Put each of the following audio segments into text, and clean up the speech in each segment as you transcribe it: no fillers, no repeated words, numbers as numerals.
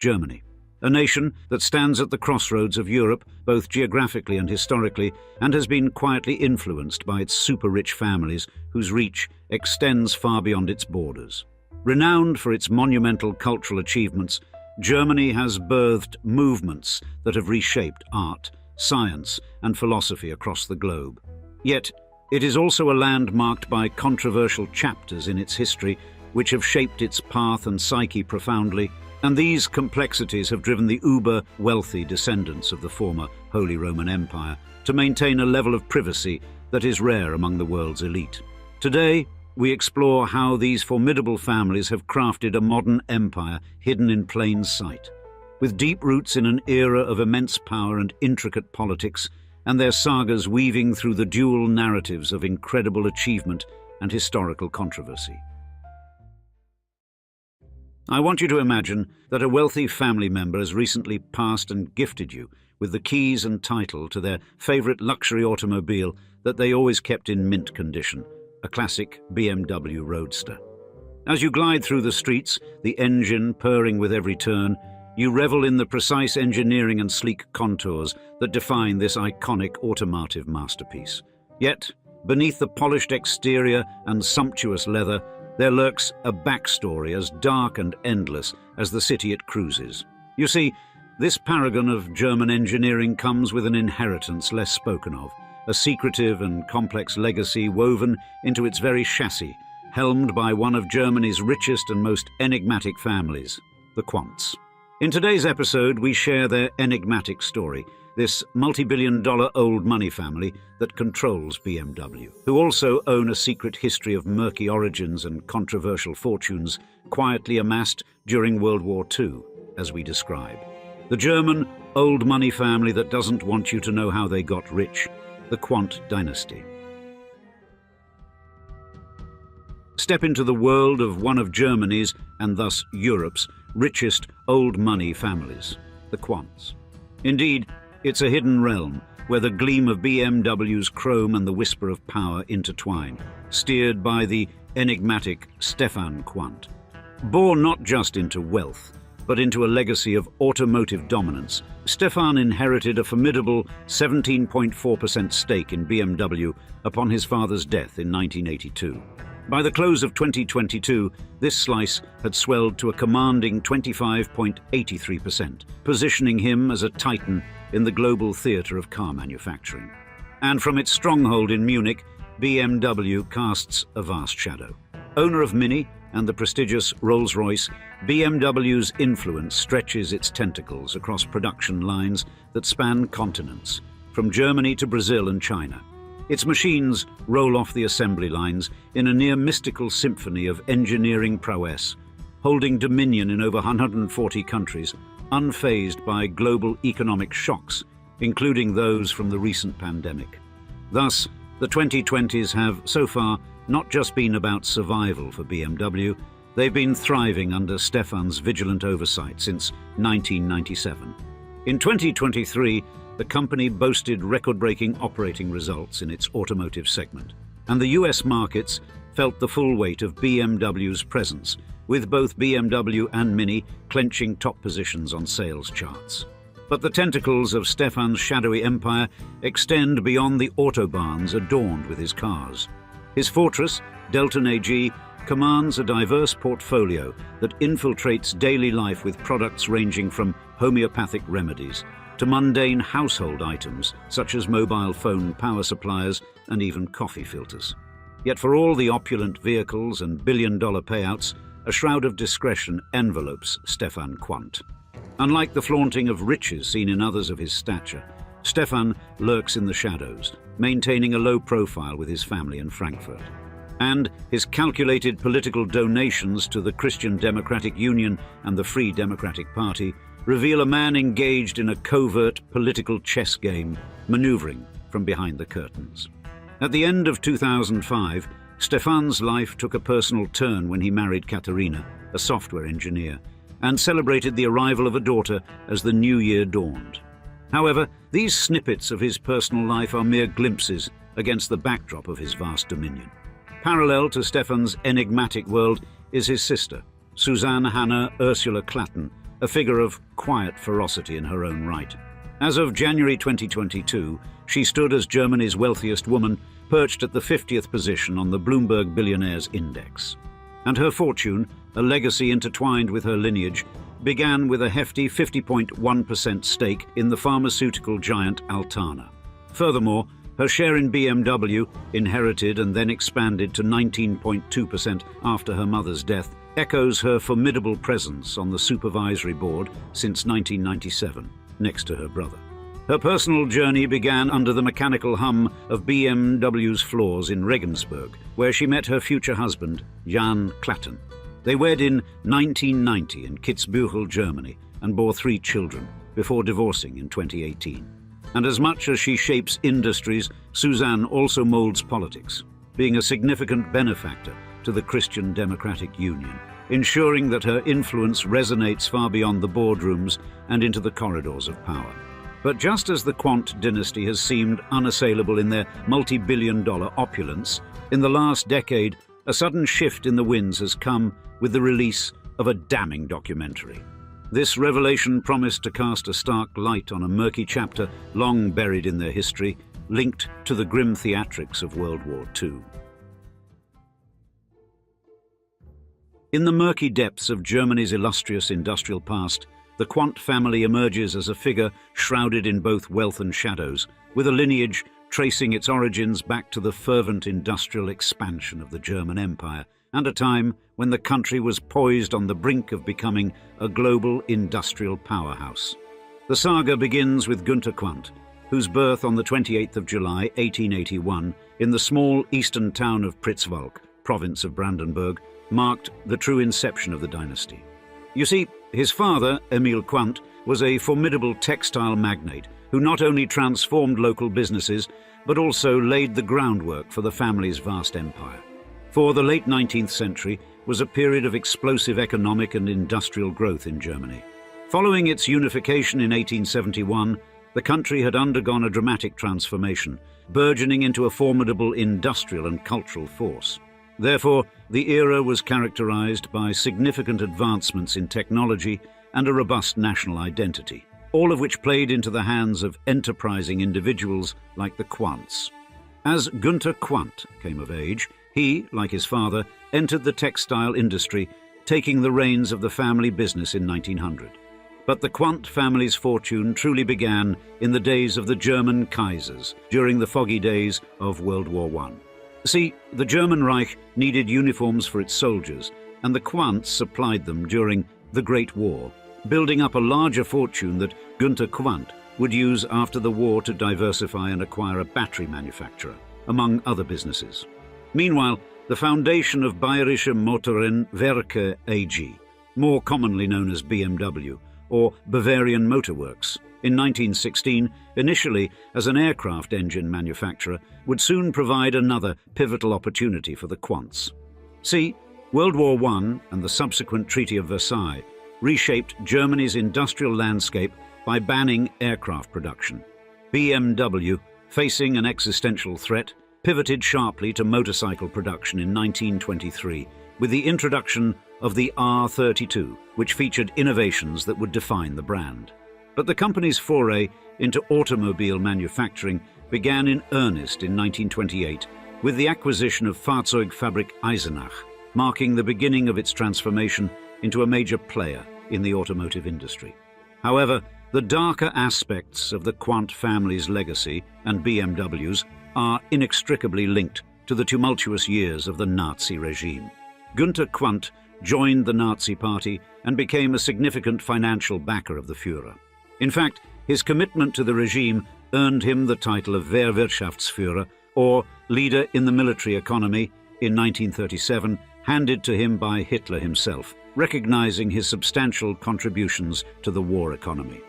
Germany, a nation that stands at the crossroads of Europe, both geographically and historically, and has been quietly influenced by its super-rich families whose reach extends far beyond its borders. Renowned for its monumental cultural achievements, Germany has birthed movements that have reshaped art, science, and philosophy across the globe. Yet, it is also a land marked by controversial chapters in its history which have shaped its path and psyche profoundly, and these complexities have driven the uber-wealthy descendants of the former Holy Roman Empire to maintain a level of privacy that is rare among the world's elite. Today, we explore how these formidable families have crafted a modern empire hidden in plain sight, with deep roots in an era of immense power and intricate politics, and their sagas weaving through the dual narratives of incredible achievement and historical controversy. I want you to imagine that a wealthy family member has recently passed and gifted you with the keys and title to their favorite luxury automobile that they always kept in mint condition, a classic BMW Roadster. As you glide through the streets, the engine purring with every turn, you revel in the precise engineering and sleek contours that define this iconic automotive masterpiece. Yet, beneath the polished exterior and sumptuous leather, there lurks a backstory as dark and endless as the city it cruises. You see, this paragon of German engineering comes with an inheritance less spoken of, a secretive and complex legacy woven into its very chassis, helmed by one of Germany's richest and most enigmatic families, the Quandts. In today's episode, we share their enigmatic story, this multi-billion-dollar old money family that controls BMW, who also own a secret history of murky origins and controversial fortunes quietly amassed during World War II, as we describe. The German old money family that doesn't want you to know how they got rich, the Quandt dynasty. Step into the world of one of Germany's, and thus Europe's, richest old money families, the Quandts. Indeed, it's a hidden realm where the gleam of BMW's chrome and the whisper of power intertwine, steered by the enigmatic Stefan Quandt. Born not just into wealth, but into a legacy of automotive dominance, Stefan inherited a formidable 17.4% stake in BMW upon his father's death in 1982. By the close of 2022, this slice had swelled to a commanding 25.83%, positioning him as a titan in the global theatre of car manufacturing. And from its stronghold in Munich, BMW casts a vast shadow. Owner of Mini and the prestigious Rolls-Royce, BMW's influence stretches its tentacles across production lines that span continents, from Germany to Brazil and China. Its machines roll off the assembly lines in a near-mystical symphony of engineering prowess, holding dominion in over 140 countries, unfazed by global economic shocks, including those from the recent pandemic. Thus, the 2020s have, so far, not just been about survival for BMW, they've been thriving under Stefan's vigilant oversight since 1997. In 2023, the company boasted record-breaking operating results in its automotive segment, and the US markets felt the full weight of BMW's presence, with both BMW and Mini clenching top positions on sales charts. But the tentacles of Stefan's shadowy empire extend beyond the autobahns adorned with his cars. His fortress, Delton AG, commands a diverse portfolio that infiltrates daily life with products ranging from homeopathic remedies to mundane household items such as mobile phone power suppliers and even coffee filters. Yet for all the opulent vehicles and billion-dollar payouts, a shroud of discretion envelopes Stefan Quandt. Unlike the flaunting of riches seen in others of his stature, Stefan lurks in the shadows, maintaining a low profile with his family in Frankfurt. And his calculated political donations to the Christian Democratic Union and the Free Democratic Party reveal a man engaged in a covert political chess game, maneuvering from behind the curtains. At the end of 2005, Stefan's life took a personal turn when he married Katerina, a software engineer, and celebrated the arrival of a daughter as the new year dawned. However, these snippets of his personal life are mere glimpses against the backdrop of his vast dominion. Parallel to Stefan's enigmatic world is his sister, Suzanne Hannah Ursula Klatten, a figure of quiet ferocity in her own right. As of January 2022, she stood as Germany's wealthiest woman, perched at the 50th position on the Bloomberg Billionaires Index. And her fortune, a legacy intertwined with her lineage, began with a hefty 50.1% stake in the pharmaceutical giant Altana. Furthermore, her share in BMW, inherited and then expanded to 19.2% after her mother's death, echoes her formidable presence on the supervisory board since 1997, next to her brother. Her personal journey began under the mechanical hum of BMW's floors in Regensburg, where she met her future husband, Jan Klatten. They wed in 1990 in Kitzbühel, Germany, and bore 3 children, before divorcing in 2018. And as much as she shapes industries, Suzanne also molds politics, being a significant benefactor to the Christian Democratic Union, ensuring that her influence resonates far beyond the boardrooms and into the corridors of power. But just as the Quandt dynasty has seemed unassailable in their multi-billion-dollar opulence, in the last decade, a sudden shift in the winds has come with the release of a damning documentary. This revelation promised to cast a stark light on a murky chapter long buried in their history, linked to the grim theatrics of World War II. In the murky depths of Germany's illustrious industrial past, the Quandt family emerges as a figure shrouded in both wealth and shadows, with a lineage tracing its origins back to the fervent industrial expansion of the German Empire, and a time when the country was poised on the brink of becoming a global industrial powerhouse. The saga begins with Günther Quandt, whose birth on the 28th of July 1881 in the small eastern town of Pritzwalk, province of Brandenburg, marked the true inception of the dynasty. You see, his father, Emil Quandt, was a formidable textile magnate who not only transformed local businesses, but also laid the groundwork for the family's vast empire. For the late 19th century was a period of explosive economic and industrial growth in Germany. Following its unification in 1871, the country had undergone a dramatic transformation, burgeoning into a formidable industrial and cultural force. Therefore, the era was characterized by significant advancements in technology and a robust national identity, all of which played into the hands of enterprising individuals like the Quandts. As Günther Quandt came of age, he, like his father, entered the textile industry, taking the reins of the family business in 1900. But the Quandt family's fortune truly began in the days of the German Kaisers, during the foggy days of World War I. See, the German Reich needed uniforms for its soldiers, and the Quandts supplied them during the Great War, building up a larger fortune that Günther Quandt would use after the war to diversify and acquire a battery manufacturer, among other businesses. Meanwhile, the foundation of Bayerische Motorenwerke AG, more commonly known as BMW, or Bavarian Motor Works, in 1916, initially as an aircraft engine manufacturer, would soon provide another pivotal opportunity for the Quandts. See, World War I and the subsequent Treaty of Versailles reshaped Germany's industrial landscape by banning aircraft production. BMW, facing an existential threat, pivoted sharply to motorcycle production in 1923 with the introduction of the R32, which featured innovations that would define the brand. But the company's foray into automobile manufacturing began in earnest in 1928 with the acquisition of Fahrzeugfabrik Eisenach, marking the beginning of its transformation into a major player in the automotive industry. However, the darker aspects of the Quandt family's legacy and BMW's are inextricably linked to the tumultuous years of the Nazi regime. Günther Quandt joined the Nazi Party and became a significant financial backer of the Führer. In fact, his commitment to the regime earned him the title of Wehrwirtschaftsführer, or leader in the military economy, in 1937, handed to him by Hitler himself, recognizing his substantial contributions to the war economy.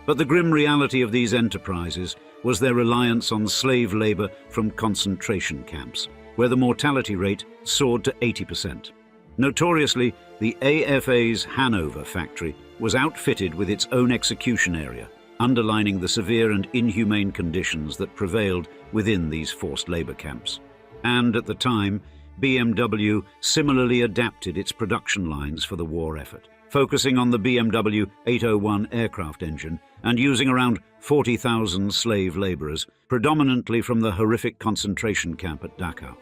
But the grim reality of these enterprises was their reliance on slave labor from concentration camps, where the mortality rate soared to 80%. Notoriously, the AFA's Hanover factory was outfitted with its own execution area, underlining the severe and inhumane conditions that prevailed within these forced labor camps. And at the time, BMW similarly adapted its production lines for the war effort, focusing on the BMW 801 aircraft engine and using around 40,000 slave laborers, predominantly from the horrific concentration camp at Dachau.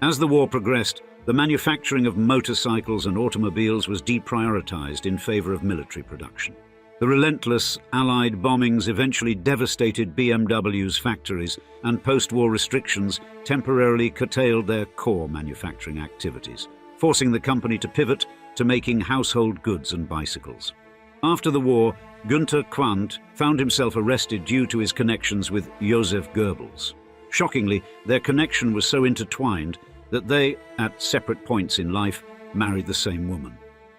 As the war progressed, the manufacturing of motorcycles and automobiles was deprioritized in favor of military production. The relentless Allied bombings eventually devastated BMW's factories, and post-war restrictions temporarily curtailed their core manufacturing activities, forcing the company to pivot to making household goods and bicycles. After the war, Günther Quandt found himself arrested due to his connections with Joseph Goebbels. Shockingly, their connection was so intertwined that they, at separate points in life, married the same woman.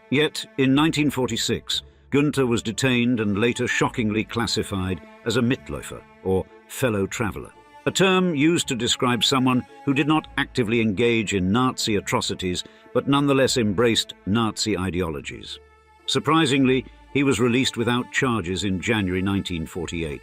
Yet, in 1946, Günther was detained and later shockingly classified as a Mitläufer, or fellow traveller, a term used to describe someone who did not actively engage in Nazi atrocities but nonetheless embraced Nazi ideologies. Surprisingly, he was released without charges in January 1948.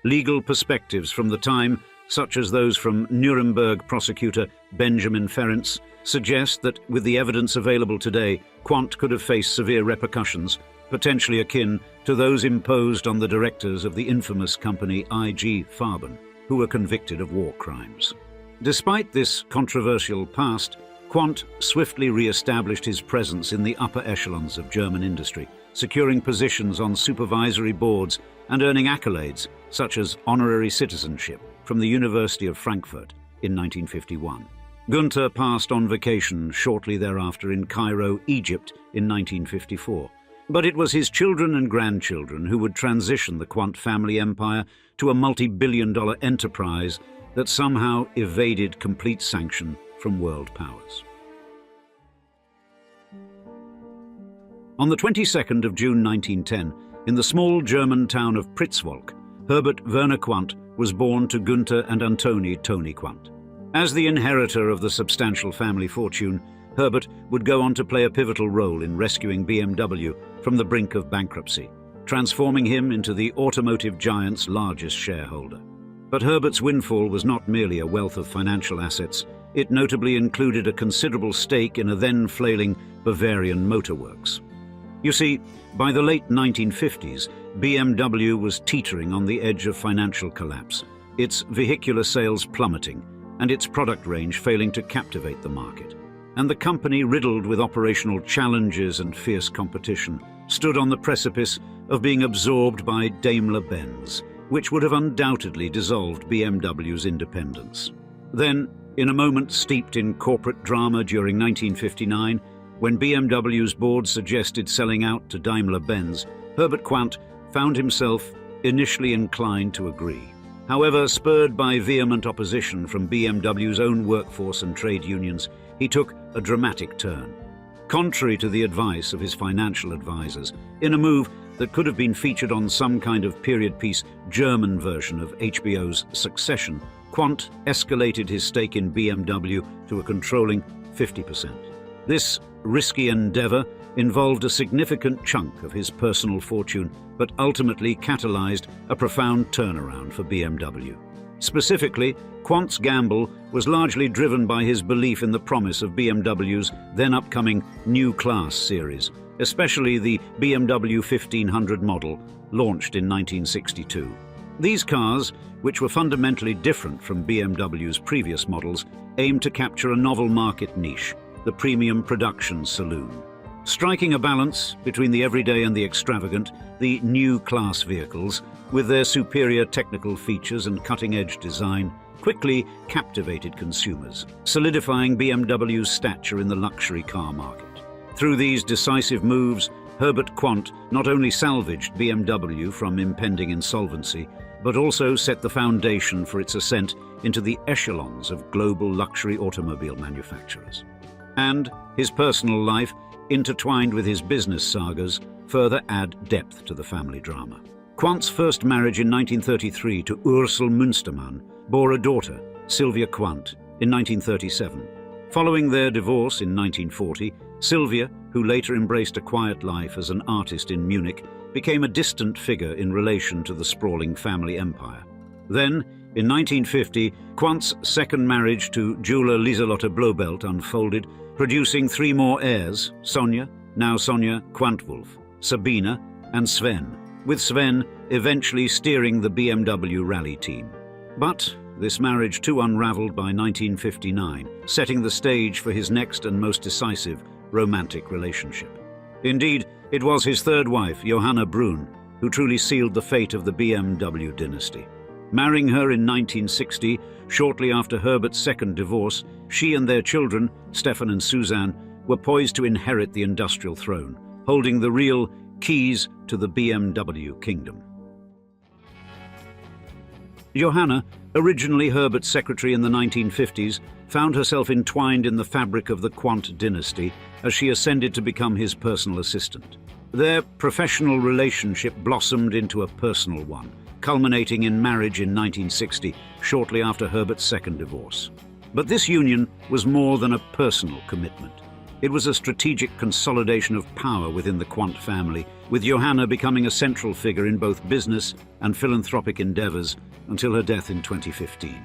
Legal perspectives from the time, such as those from Nuremberg prosecutor Benjamin Ferencz, suggest that with the evidence available today, Quandt could have faced severe repercussions, potentially akin to those imposed on the directors of the infamous company IG Farben, who were convicted of war crimes. Despite this controversial past, Quandt swiftly re-established his presence in the upper echelons of German industry, securing positions on supervisory boards and earning accolades such as honorary citizenship from the University of Frankfurt in 1951. Günther passed on vacation shortly thereafter in Cairo, Egypt in 1954. But it was his children and grandchildren who would transition the Quandt family empire to a multi-billion-dollar enterprise that somehow evaded complete sanction from world powers. On the 22nd of June 1910, in the small German town of Pritzwalk, Herbert Werner Quandt was born to Günther and Antonie "Tony" Quandt. As the inheritor of the substantial family fortune, Herbert would go on to play a pivotal role in rescuing BMW from the brink of bankruptcy, transforming him into the automotive giant's largest shareholder. But Herbert's windfall was not merely a wealth of financial assets. It notably included a considerable stake in a then flailing Bavarian motorworks. You see, by the late 1950s, BMW was teetering on the edge of financial collapse, its vehicular sales plummeting, and its product range failing to captivate the market. And the company, riddled with operational challenges and fierce competition, stood on the precipice of being absorbed by Daimler-Benz, which would have undoubtedly dissolved BMW's independence. Then, in a moment steeped in corporate drama during 1959, when BMW's board suggested selling out to Daimler-Benz, Herbert Quandt found himself initially inclined to agree. However, spurred by vehement opposition from BMW's own workforce and trade unions, he took a dramatic turn. Contrary to the advice of his financial advisors, in a move that could have been featured on some kind of period piece German version of HBO's Succession, Quandt escalated his stake in BMW to a controlling 50%. This risky endeavor involved a significant chunk of his personal fortune, but ultimately catalyzed a profound turnaround for BMW. Specifically, Quandt's gamble was largely driven by his belief in the promise of BMW's then upcoming New Class series, especially the BMW 1500 model, launched in 1962. These cars, which were fundamentally different from BMW's previous models, aimed to capture a novel market niche, the premium production saloon. Striking a balance between the everyday and the extravagant, the New Class vehicles, with their superior technical features and cutting-edge design, quickly captivated consumers, solidifying BMW's stature in the luxury car market. Through these decisive moves, Herbert Quandt not only salvaged BMW from impending insolvency, but also set the foundation for its ascent into the echelons of global luxury automobile manufacturers. And his personal life, intertwined with his business sagas, further add depth to the family drama. Quandt's first marriage in 1933 to Ursel Münstermann bore a daughter, Sylvia Quandt, in 1937. Following their divorce in 1940, Sylvia, who later embraced a quiet life as an artist in Munich, became a distant figure in relation to the sprawling family empire. Then, in 1950, Quandt's second marriage to jeweler Lieselotte Blobelt unfolded, producing three more heirs, Sonja, now Sonja, Quandt, Sabina, and Sven, with Sven eventually steering the BMW rally team. But this marriage too unraveled by 1959, setting the stage for his next and most decisive romantic relationship. Indeed, it was his third wife, Johanna Brun, who truly sealed the fate of the BMW dynasty. Marrying her in 1960, shortly after Herbert's second divorce, she and their children, Stefan and Suzanne, were poised to inherit the industrial throne, holding the real keys to the BMW kingdom. Johanna, originally Herbert's secretary in the 1950s, found herself entwined in the fabric of the Quandt dynasty as she ascended to become his personal assistant. Their professional relationship blossomed into a personal one, culminating in marriage in 1960, shortly after Herbert's second divorce. But this union was more than a personal commitment. It was a strategic consolidation of power within the Quandt family, with Johanna becoming a central figure in both business and philanthropic endeavors until her death in 2015.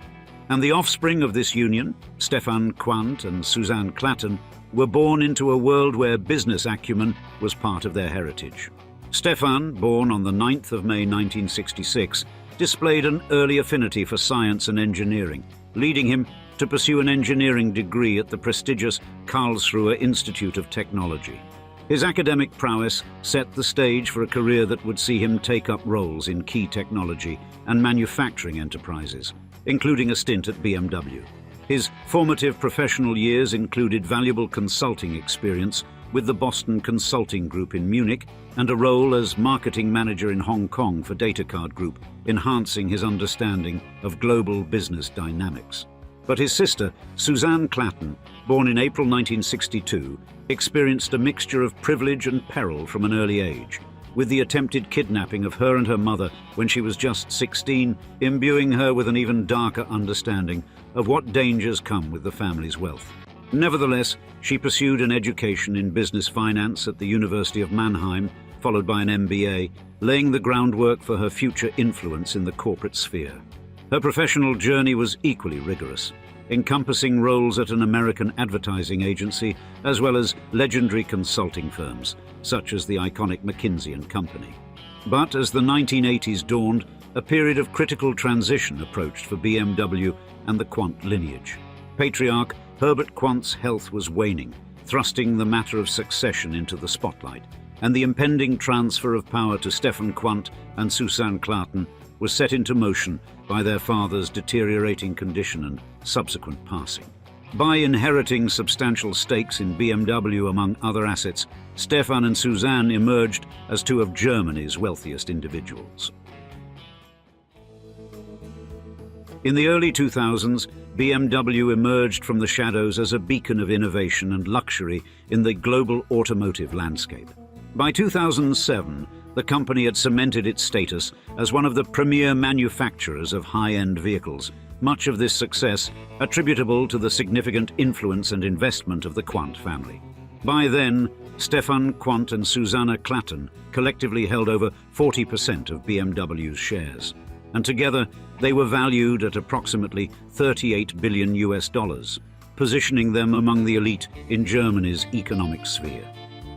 And the offspring of this union, Stefan Quandt and Suzanne Klatten, were born into a world where business acumen was part of their heritage. Stefan, born on the 9th of May 1966, displayed an early affinity for science and engineering, leading him to pursue an engineering degree at the prestigious Karlsruhe Institute of Technology. His academic prowess set the stage for a career that would see him take up roles in key technology and manufacturing enterprises, including a stint at BMW. His formative professional years included valuable consulting experience with the Boston Consulting Group in Munich and a role as marketing manager in Hong Kong for Datacard Group, enhancing his understanding of global business dynamics. But his sister, Suzanne Klatten, born in April 1962, experienced a mixture of privilege and peril from an early age, with the attempted kidnapping of her and her mother when she was just 16, imbuing her with an even darker understanding of what dangers come with the family's wealth. Nevertheless, she pursued an education in business finance at the University of Mannheim, followed by an MBA, laying the groundwork for her future influence in the corporate sphere. Her professional journey was equally rigorous, encompassing roles at an American advertising agency as well as legendary consulting firms, such as the iconic McKinsey & Company. But as the 1980s dawned, a period of critical transition approached for BMW and the Quandt lineage. Patriarch Herbert Quandt's health was waning, thrusting the matter of succession into the spotlight, and the impending transfer of power to Stefan Quandt and Suzanne Klatten was set into motion by their father's deteriorating condition and subsequent passing. By inheriting substantial stakes in BMW among other assets, Stefan and Suzanne emerged as two of Germany's wealthiest individuals. In the early 2000s, BMW emerged from the shadows as a beacon of innovation and luxury in the global automotive landscape. By 2007, the company had cemented its status as one of the premier manufacturers of high-end vehicles, much of this success attributable to the significant influence and investment of the Quandt family. By then, Stefan Quandt and Suzanne Klatten collectively held over 40% of BMW's shares, and together they were valued at approximately $38 billion, positioning them among the elite in Germany's economic sphere.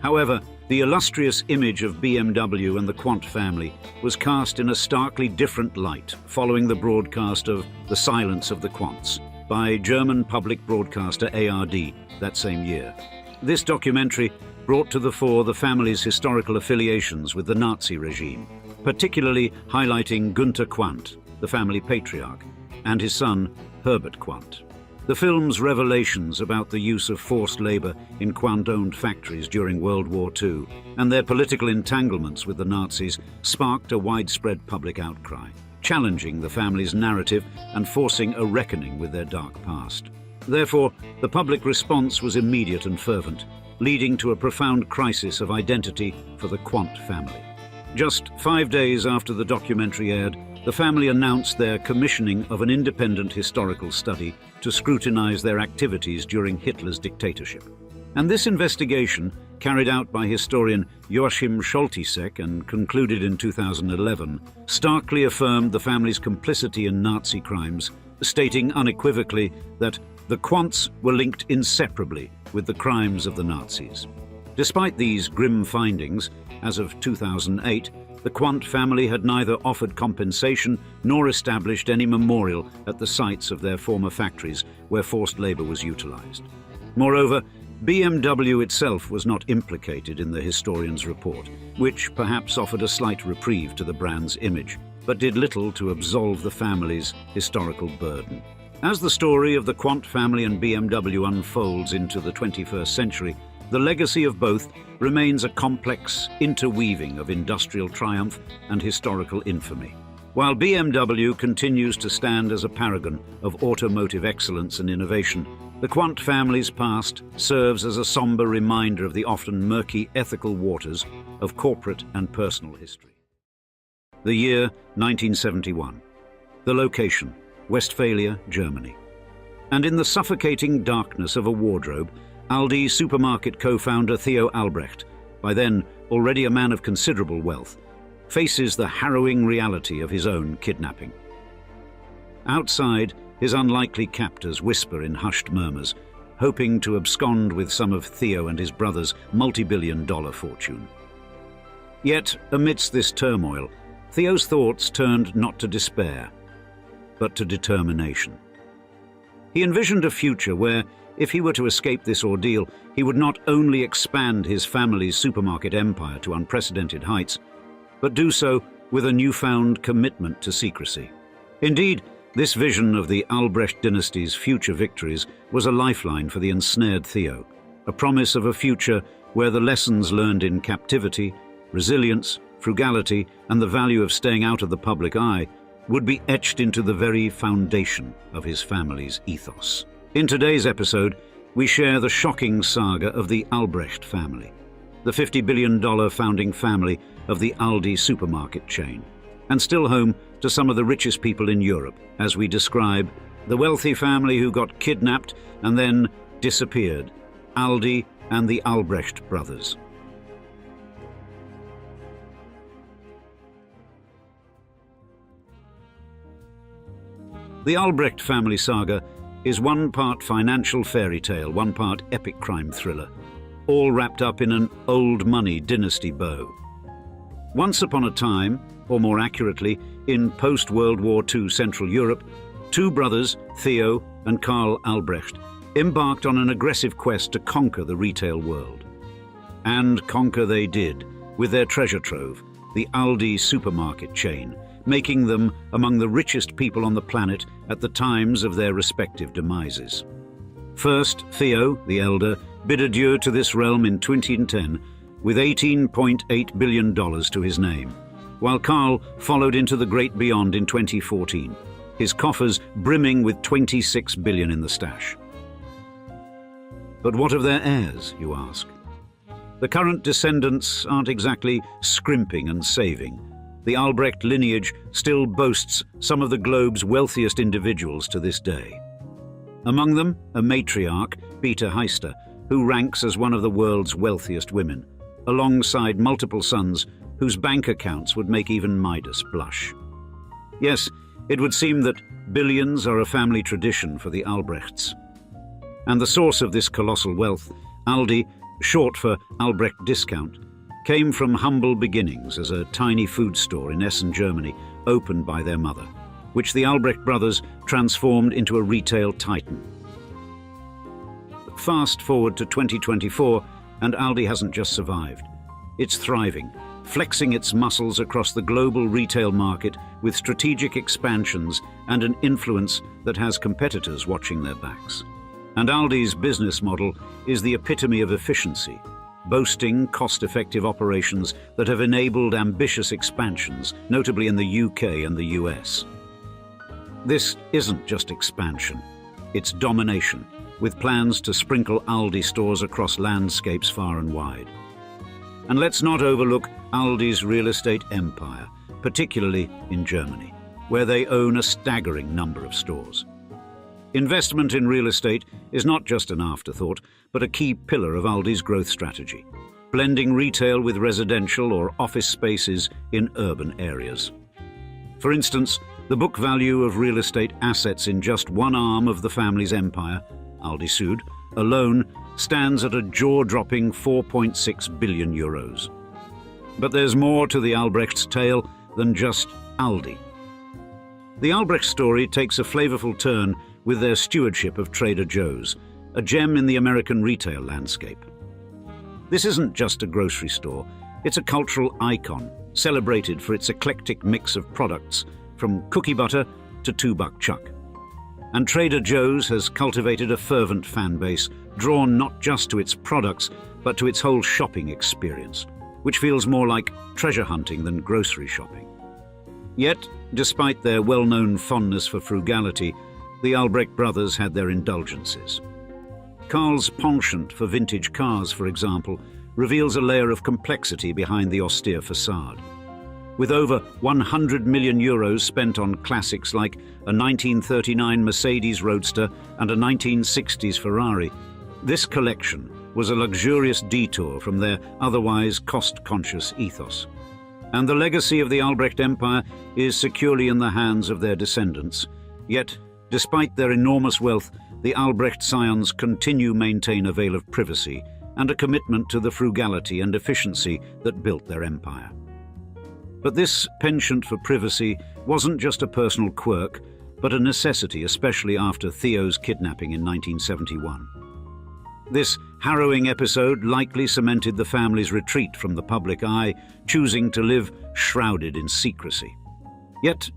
However, the illustrious image of BMW and the Quandt family was cast in a starkly different light following the broadcast of The Silence of the Quandts by German public broadcaster ARD that same year. This documentary brought to the fore the family's historical affiliations with the Nazi regime, particularly highlighting Günther Quandt, the family patriarch, and his son Herbert Quandt. The film's revelations about the use of forced labor in Quandt-owned factories during World War II and their political entanglements with the Nazis sparked a widespread public outcry, challenging the family's narrative and forcing a reckoning with their dark past. Therefore, the public response was immediate and fervent, leading to a profound crisis of identity for the Quandt family. Just 5 days after the documentary aired, the family announced their commissioning of an independent historical study to scrutinize their activities during Hitler's dictatorship. And this investigation, carried out by historian Joachim Scholtisek and concluded in 2011, starkly affirmed the family's complicity in Nazi crimes, stating unequivocally that the Quandts were linked inseparably with the crimes of the Nazis. Despite these grim findings, as of 2008, the Quandt family had neither offered compensation nor established any memorial at the sites of their former factories where forced labor was utilized. Moreover, BMW itself was not implicated in the historian's report, which perhaps offered a slight reprieve to the brand's image, but did little to absolve the family's historical burden. As the story of the Quandt family and BMW unfolds into the 21st century, the legacy of both remains a complex interweaving of industrial triumph and historical infamy. While BMW continues to stand as a paragon of automotive excellence and innovation, the Quandt family's past serves as a somber reminder of the often murky ethical waters of corporate and personal history. The year 1971. The location, Westphalia, Germany. And in the suffocating darkness of a wardrobe, Aldi supermarket co-founder Theo Albrecht, by then already a man of considerable wealth, faces the harrowing reality of his own kidnapping. Outside, his unlikely captors whisper in hushed murmurs, hoping to abscond with some of Theo and his brother's multi-billion-dollar fortune. Yet, amidst this turmoil, Theo's thoughts turned not to despair, but to determination. He envisioned a future where, if he were to escape this ordeal, he would not only expand his family's supermarket empire to unprecedented heights, but do so with a newfound commitment to secrecy. Indeed, this vision of the Albrecht dynasty's future victories was a lifeline for the ensnared Theo, a promise of a future where the lessons learned in captivity, resilience, frugality, and the value of staying out of the public eye would be etched into the very foundation of his family's ethos. In today's episode, we share the shocking saga of the Albrecht family, the $50 billion founding family of the Aldi supermarket chain, and still home to some of the richest people in Europe, as we describe the wealthy family who got kidnapped and then disappeared, Aldi and the Albrecht brothers. The Albrecht family saga is one part financial fairy tale, one part epic crime thriller, all wrapped up in an old money dynasty bow. Once upon a time, or more accurately, in post-World War II Central Europe, two brothers, Theo and Karl Albrecht, embarked on an aggressive quest to conquer the retail world. And conquer they did, with their treasure trove, the Aldi supermarket chain, making them among the richest people on the planet at the times of their respective demises. First, Theo, the elder, bid adieu to this realm in 2010 with $18.8 billion to his name, while Karl followed into the great beyond in 2014, his coffers brimming with $26 billion in the stash. But what of their heirs, you ask? The current descendants aren't exactly scrimping and saving. The Albrecht lineage still boasts some of the globe's wealthiest individuals to this day. Among them, a matriarch, Beta Heister, who ranks as one of the world's wealthiest women, alongside multiple sons whose bank accounts would make even Midas blush. Yes, it would seem that billions are a family tradition for the Albrechts. And the source of this colossal wealth, Aldi, short for Albrecht Discount, came from humble beginnings as a tiny food store in Essen, Germany, opened by their mother, which the Albrecht brothers transformed into a retail titan. Fast forward to 2024, and Aldi hasn't just survived. It's thriving, flexing its muscles across the global retail market with strategic expansions and an influence that has competitors watching their backs. And Aldi's business model is the epitome of efficiency, boasting cost-effective operations that have enabled ambitious expansions, notably in the UK and the US. This isn't just expansion, it's domination, with plans to sprinkle Aldi stores across landscapes far and wide. And let's not overlook Aldi's real estate empire, particularly in Germany, where they own a staggering number of stores. Investment in real estate is not just an afterthought, but a key pillar of Aldi's growth strategy, blending retail with residential or office spaces in urban areas. For instance, the book value of real estate assets in just one arm of the family's empire, Aldi Süd, alone stands at a jaw-dropping 4.6 billion euros. But there's more to the Albrecht's tale than just Aldi. The Albrecht story takes a flavorful turn with their stewardship of Trader Joe's, a gem in the American retail landscape. This isn't just a grocery store, it's a cultural icon, celebrated for its eclectic mix of products, from cookie butter to two-buck chuck. And Trader Joe's has cultivated a fervent fan base, drawn not just to its products, but to its whole shopping experience, which feels more like treasure hunting than grocery shopping. Yet, despite their well-known fondness for frugality, the Albrecht brothers had their indulgences. Karl's penchant for vintage cars, for example, reveals a layer of complexity behind the austere facade. With over 100 million euros spent on classics like a 1939 Mercedes Roadster and a 1960s Ferrari, this collection was a luxurious detour from their otherwise cost-conscious ethos. And the legacy of the Albrecht Empire is securely in the hands of their descendants. Yet, despite their enormous wealth, the Albrecht scions continue to maintain a veil of privacy and a commitment to the frugality and efficiency that built their empire. But this penchant for privacy wasn't just a personal quirk, but a necessity, especially after Theo's kidnapping in 1971. This harrowing episode likely cemented the family's retreat from the public eye, choosing to live shrouded in secrecy. Yet,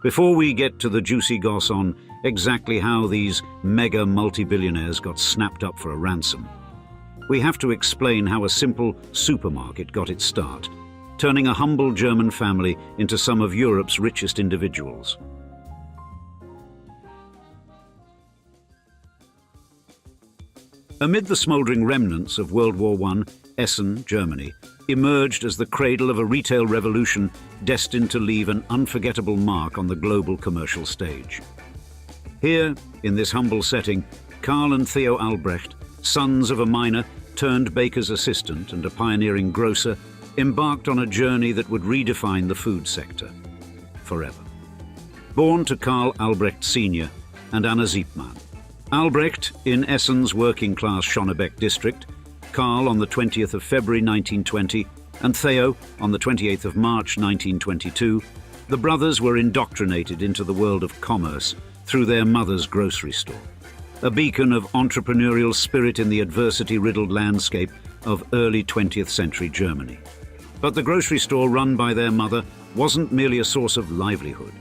before we get to the juicy goss on exactly how these mega multi-billionaires got snapped up for a ransom, we have to explain how a simple supermarket got its start, turning a humble German family into some of Europe's richest individuals. Amid the smouldering remnants of World War I, Essen, Germany, emerged as the cradle of a retail revolution destined to leave an unforgettable mark on the global commercial stage. Here, in this humble setting, Karl and Theo Albrecht, sons of a miner turned baker's assistant and a pioneering grocer, embarked on a journey that would redefine the food sector forever. Born to Karl Albrecht Sr. and Anna Siepmann, Albrecht in Essen's working-class Schönebeck district, Karl on the 20th of February 1920, and Theo on the 28th of March 1922, the brothers were indoctrinated into the world of commerce through their mother's grocery store, a beacon of entrepreneurial spirit in the adversity-riddled landscape of early 20th century Germany. But the grocery store run by their mother wasn't merely a source of livelihood.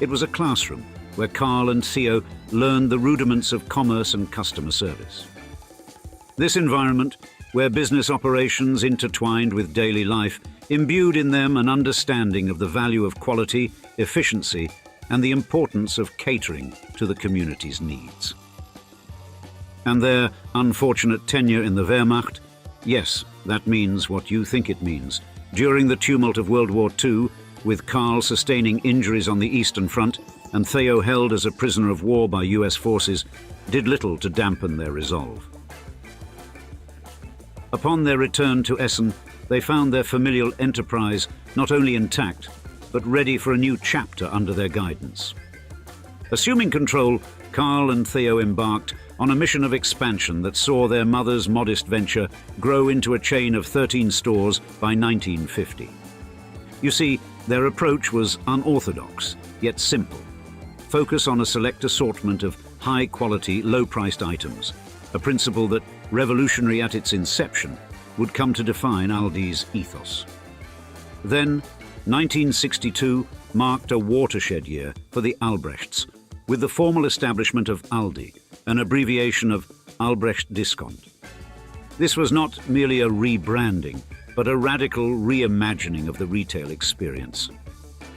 It was a classroom where Karl and Theo learned the rudiments of commerce and customer service. This environment, where business operations intertwined with daily life, imbued in them an understanding of the value of quality, efficiency, and the importance of catering to the community's needs. And their unfortunate tenure in the Wehrmacht, yes, that means what you think it means. During the tumult of World War II, with Karl sustaining injuries on the Eastern Front and Theo held as a prisoner of war by US forces, did little to dampen their resolve. Upon their return to Essen, they found their familial enterprise not only intact, but ready for a new chapter under their guidance. Assuming control, Karl and Theo embarked on a mission of expansion that saw their mother's modest venture grow into a chain of 13 stores by 1950. You see, their approach was unorthodox, yet simple. Focus on a select assortment of high-quality, low-priced items, a principle that, revolutionary at its inception, would come to define Aldi's ethos. Then, 1962 marked a watershed year for the Albrechts, with the formal establishment of Aldi, an abbreviation of Albrecht Discount. This was not merely a rebranding, but a radical reimagining of the retail experience.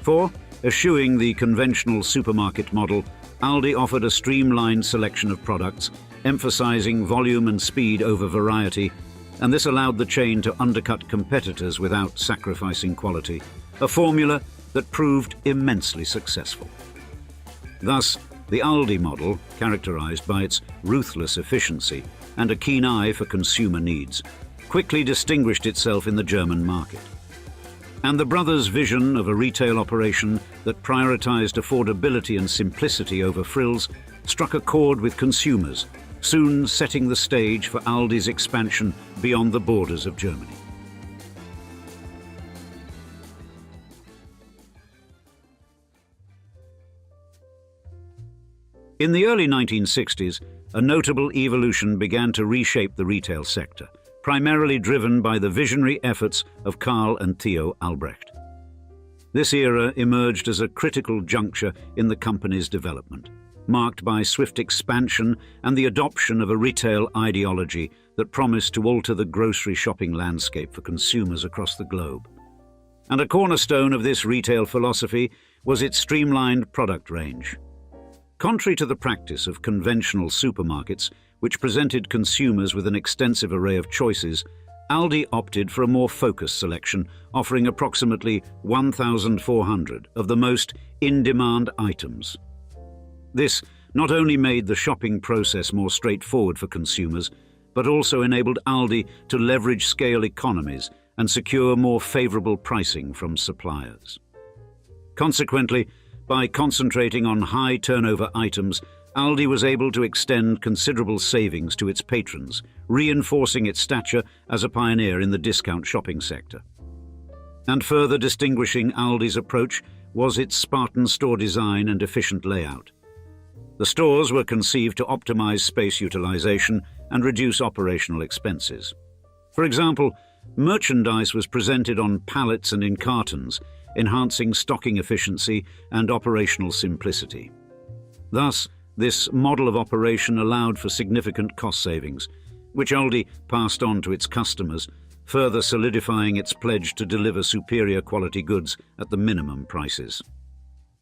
For, eschewing the conventional supermarket model, Aldi offered a streamlined selection of products, emphasizing volume and speed over variety, and this allowed the chain to undercut competitors without sacrificing quality, a formula that proved immensely successful. Thus, the Aldi model, characterized by its ruthless efficiency and a keen eye for consumer needs, quickly distinguished itself in the German market. And the brothers' vision of a retail operation that prioritized affordability and simplicity over frills struck a chord with consumers, soon setting the stage for Aldi's expansion beyond the borders of Germany. In the early 1960s, a notable evolution began to reshape the retail sector, primarily driven by the visionary efforts of Karl and Theo Albrecht. This era emerged as a critical juncture in the company's development, marked by swift expansion and the adoption of a retail ideology that promised to alter the grocery shopping landscape for consumers across the globe. And a cornerstone of this retail philosophy was its streamlined product range. Contrary to the practice of conventional supermarkets, which presented consumers with an extensive array of choices, Aldi opted for a more focused selection, offering approximately 1,400 of the most in-demand items. This not only made the shopping process more straightforward for consumers, but also enabled Aldi to leverage scale economies and secure more favorable pricing from suppliers. Consequently, by concentrating on high-turnover items, Aldi was able to extend considerable savings to its patrons, reinforcing its stature as a pioneer in the discount shopping sector. And further distinguishing Aldi's approach was its Spartan store design and efficient layout. The stores were conceived to optimize space utilization and reduce operational expenses. For example, merchandise was presented on pallets and in cartons, enhancing stocking efficiency and operational simplicity. Thus, this model of operation allowed for significant cost savings, which Aldi passed on to its customers, further solidifying its pledge to deliver superior quality goods at the minimum prices.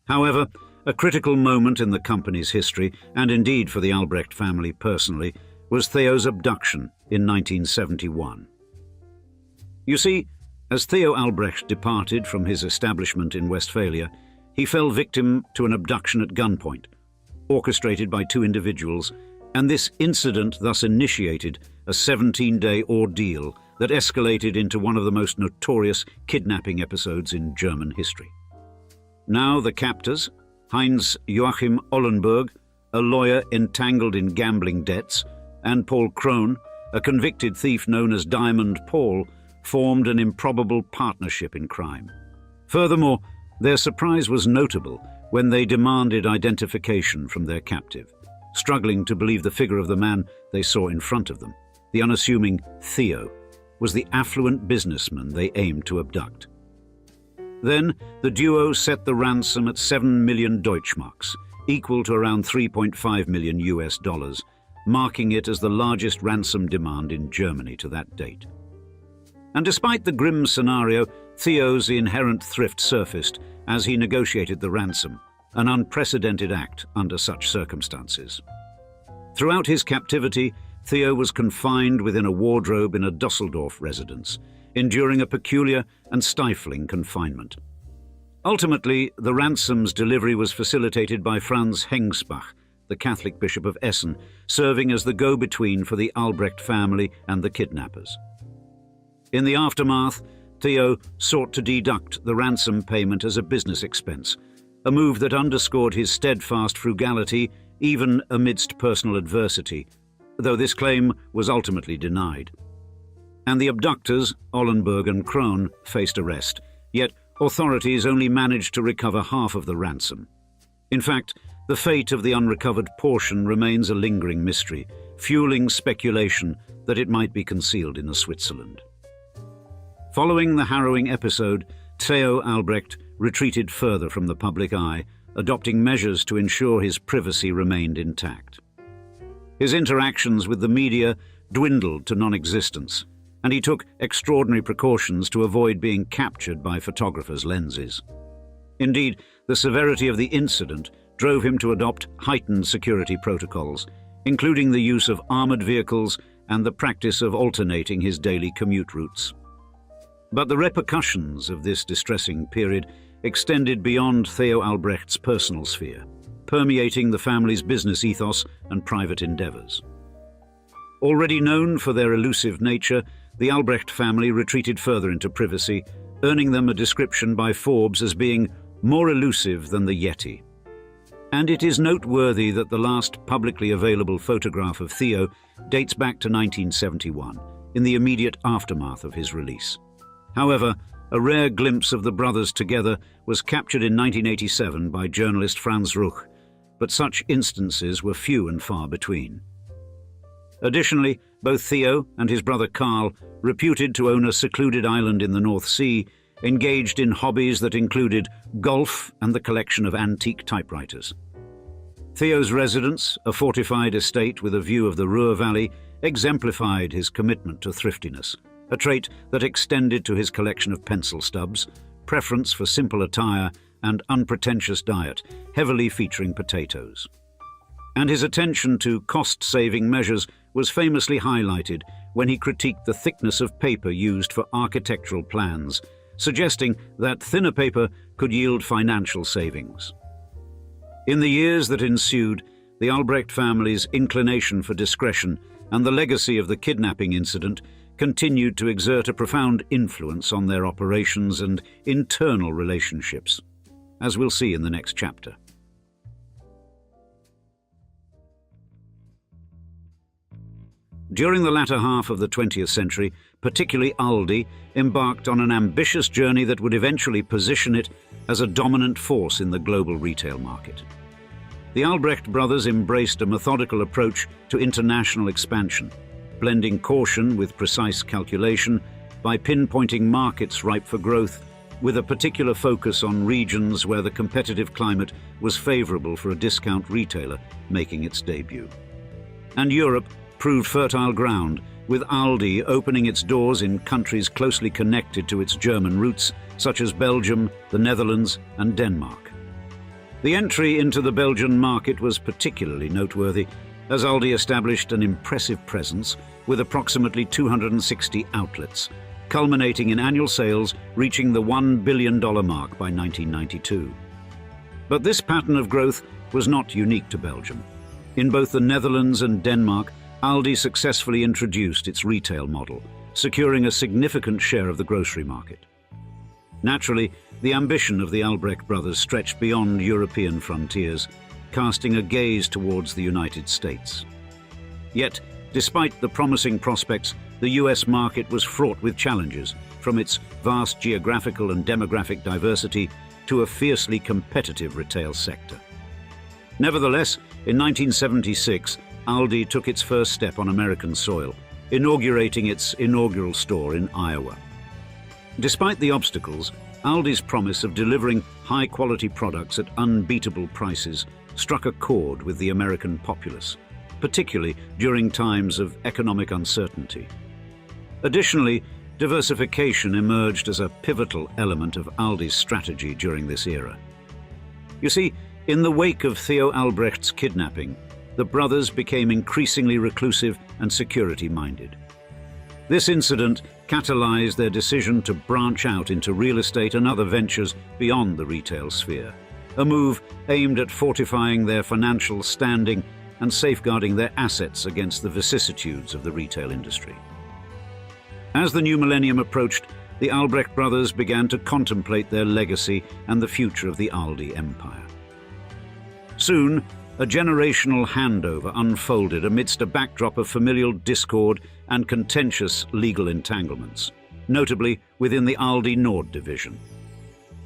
However, a critical moment in the company's history, and indeed for the Albrecht family personally, was Theo's abduction in 1971. You see, as Theo Albrecht departed from his establishment in Westphalia, he fell victim to an abduction at gunpoint, orchestrated by two individuals, and this incident thus initiated a 17-day ordeal that escalated into one of the most notorious kidnapping episodes in German history. Now the captors, Heinz Joachim Ollenburg, a lawyer entangled in gambling debts, and Paul Krohn, a convicted thief known as Diamond Paul, formed an improbable partnership in crime. Furthermore, their surprise was notable when they demanded identification from their captive, struggling to believe the figure of the man they saw in front of them. The unassuming Theo was the affluent businessman they aimed to abduct. Then, the duo set the ransom at 7 million Deutschmarks, equal to around 3.5 million US dollars, marking it as the largest ransom demand in Germany to that date. And despite the grim scenario, Theo's inherent thrift surfaced as he negotiated the ransom, an unprecedented act under such circumstances. Throughout his captivity, Theo was confined within a wardrobe in a Dusseldorf residence, enduring a peculiar and stifling confinement. Ultimately, the ransom's delivery was facilitated by Franz Hengsbach, the Catholic Bishop of Essen, serving as the go-between for the Albrecht family and the kidnappers. In the aftermath, Theo sought to deduct the ransom payment as a business expense, a move that underscored his steadfast frugality even amidst personal adversity, though this claim was ultimately denied. And the abductors, Ollenburg and Krohn, faced arrest, yet authorities only managed to recover half of the ransom. In fact, the fate of the unrecovered portion remains a lingering mystery, fueling speculation that it might be concealed in Switzerland. Following the harrowing episode, Theo Albrecht retreated further from the public eye, adopting measures to ensure his privacy remained intact. His interactions with the media dwindled to non-existence, and he took extraordinary precautions to avoid being captured by photographers' lenses. Indeed, the severity of the incident drove him to adopt heightened security protocols, including the use of armored vehicles and the practice of alternating his daily commute routes. But the repercussions of this distressing period extended beyond Theo Albrecht's personal sphere, permeating the family's business ethos and private endeavors. Already known for their elusive nature, the Albrecht family retreated further into privacy, earning them a description by Forbes as being more elusive than the Yeti. And it is noteworthy that the last publicly available photograph of Theo dates back to 1971, in the immediate aftermath of his release. However, a rare glimpse of the brothers together was captured in 1987 by journalist Franz Ruch, but such instances were few and far between. Additionally, both Theo and his brother Carl, reputed to own a secluded island in the North Sea, engaged in hobbies that included golf and the collection of antique typewriters. Theo's residence, a fortified estate with a view of the Ruhr Valley, exemplified his commitment to thriftiness, a trait that extended to his collection of pencil stubs, preference for simple attire, and unpretentious diet, heavily featuring potatoes. And his attention to cost-saving measures was famously highlighted when he critiqued the thickness of paper used for architectural plans, suggesting that thinner paper could yield financial savings. In the years that ensued, the Albrecht family's inclination for discretion and the legacy of the kidnapping incident continued to exert a profound influence on their operations and internal relationships, as we'll see in the next chapter. During the latter half of the 20th century, particularly Aldi embarked on an ambitious journey that would eventually position it as a dominant force in the global retail market. The Albrecht brothers embraced a methodical approach to international expansion, blending caution with precise calculation by pinpointing markets ripe for growth, with a particular focus on regions where the competitive climate was favorable for a discount retailer making its debut. And Europe proved fertile ground, with Aldi opening its doors in countries closely connected to its German roots, such as Belgium, the Netherlands, and Denmark. The entry into the Belgian market was particularly noteworthy, as Aldi established an impressive presence with approximately 260 outlets, culminating in annual sales reaching the $1 billion mark by 1992. But this pattern of growth was not unique to Belgium. In both the Netherlands and Denmark, Aldi successfully introduced its retail model, securing a significant share of the grocery market. Naturally, the ambition of the Albrecht brothers stretched beyond European frontiers, casting a gaze towards the United States. Yet, despite the promising prospects, the US market was fraught with challenges, from its vast geographical and demographic diversity to a fiercely competitive retail sector. Nevertheless, in 1976, Aldi took its first step on American soil, inaugurating its inaugural store in Iowa. Despite the obstacles, Aldi's promise of delivering high-quality products at unbeatable prices struck a chord with the American populace, particularly during times of economic uncertainty. Additionally, diversification emerged as a pivotal element of Aldi's strategy during this era. You see, in the wake of Theo Albrecht's kidnapping, the brothers became increasingly reclusive and security-minded. This incident catalyzed their decision to branch out into real estate and other ventures beyond the retail sphere, a move aimed at fortifying their financial standing and safeguarding their assets against the vicissitudes of the retail industry. As the new millennium approached, the Albrecht brothers began to contemplate their legacy and the future of the Aldi empire. Soon, a generational handover unfolded amidst a backdrop of familial discord and contentious legal entanglements, notably within the Aldi Nord division.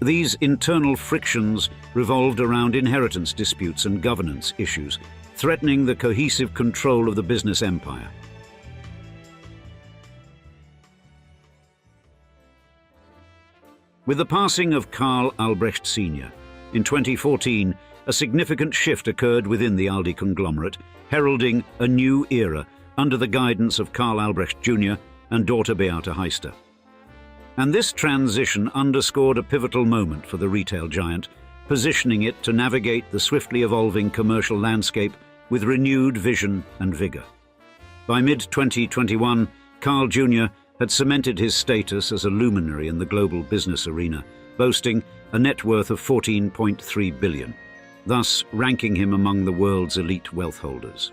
These internal frictions revolved around inheritance disputes and governance issues, threatening the cohesive control of the business empire. With the passing of Karl Albrecht Sr. in 2014, a significant shift occurred within the Aldi conglomerate, heralding a new era under the guidance of Karl Albrecht Jr. and daughter Beate Heister. And this transition underscored a pivotal moment for the retail giant, positioning it to navigate the swiftly evolving commercial landscape with renewed vision and vigor. By mid-2021, Karl Jr. had cemented his status as a luminary in the global business arena, boasting a net worth of $14.3 billion, thus ranking him among the world's elite wealth holders.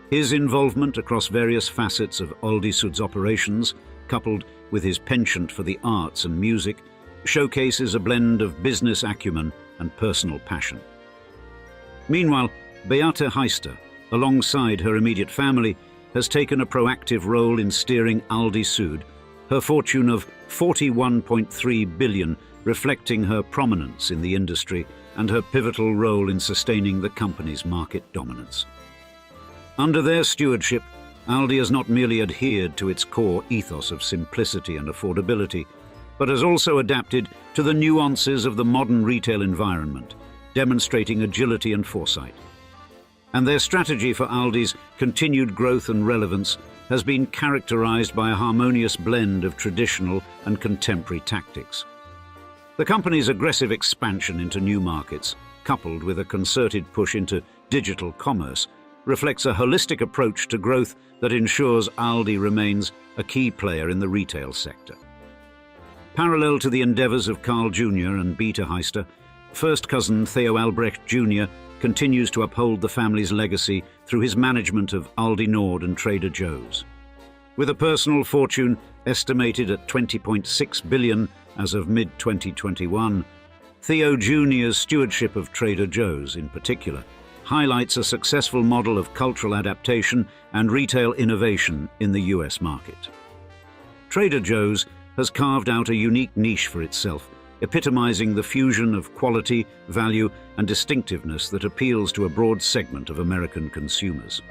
His involvement across various facets of Aldi Süd's operations, coupled with his penchant for the arts and music, showcases a blend of business acumen and personal passion. Meanwhile, Beate Heister, alongside her immediate family, has taken a proactive role in steering Aldi Süd, her fortune of 41.3 billion reflecting her prominence in the industry and her pivotal role in sustaining the company's market dominance. Under their stewardship, Aldi has not merely adhered to its core ethos of simplicity and affordability, but has also adapted to the nuances of the modern retail environment, demonstrating agility and foresight. And their strategy for Aldi's continued growth and relevance has been characterized by a harmonious blend of traditional and contemporary tactics. The company's aggressive expansion into new markets, coupled with a concerted push into digital commerce, reflects a holistic approach to growth that ensures Aldi remains a key player in the retail sector. Parallel to the endeavors of Carl Jr. and Beate Heister, first cousin Theo Albrecht Jr. continues to uphold the family's legacy through his management of Aldi Nord and Trader Joe's. With a personal fortune estimated at 20.6 billion as of mid-2021, Theo Jr.'s stewardship of Trader Joe's, in particular, highlights a successful model of cultural adaptation and retail innovation in the US market. Trader Joe's has carved out a unique niche for itself, epitomizing the fusion of quality, value, and distinctiveness that appeals to a broad segment of American consumers.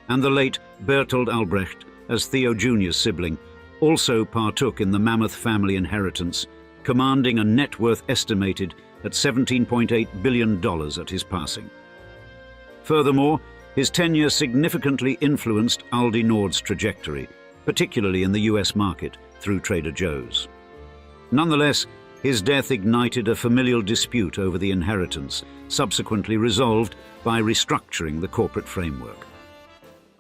And the late Bertold Albrecht, as Theo Jr.'s sibling, also partook in the mammoth family inheritance, commanding a net worth estimated at $17.8 billion at his passing. Furthermore, his tenure significantly influenced Aldi Nord's trajectory, particularly in the US market through Trader Joe's. Nonetheless, his death ignited a familial dispute over the inheritance, subsequently resolved by restructuring the corporate framework.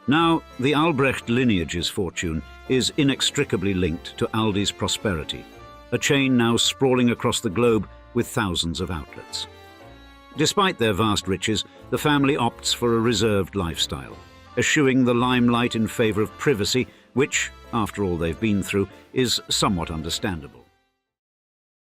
Now, the Albrecht lineage's fortune is inextricably linked to Aldi's prosperity, a chain now sprawling across the globe with thousands of outlets. Despite their vast riches, the family opts for a reserved lifestyle, eschewing the limelight in favor of privacy, which, after all they've been through, is somewhat understandable.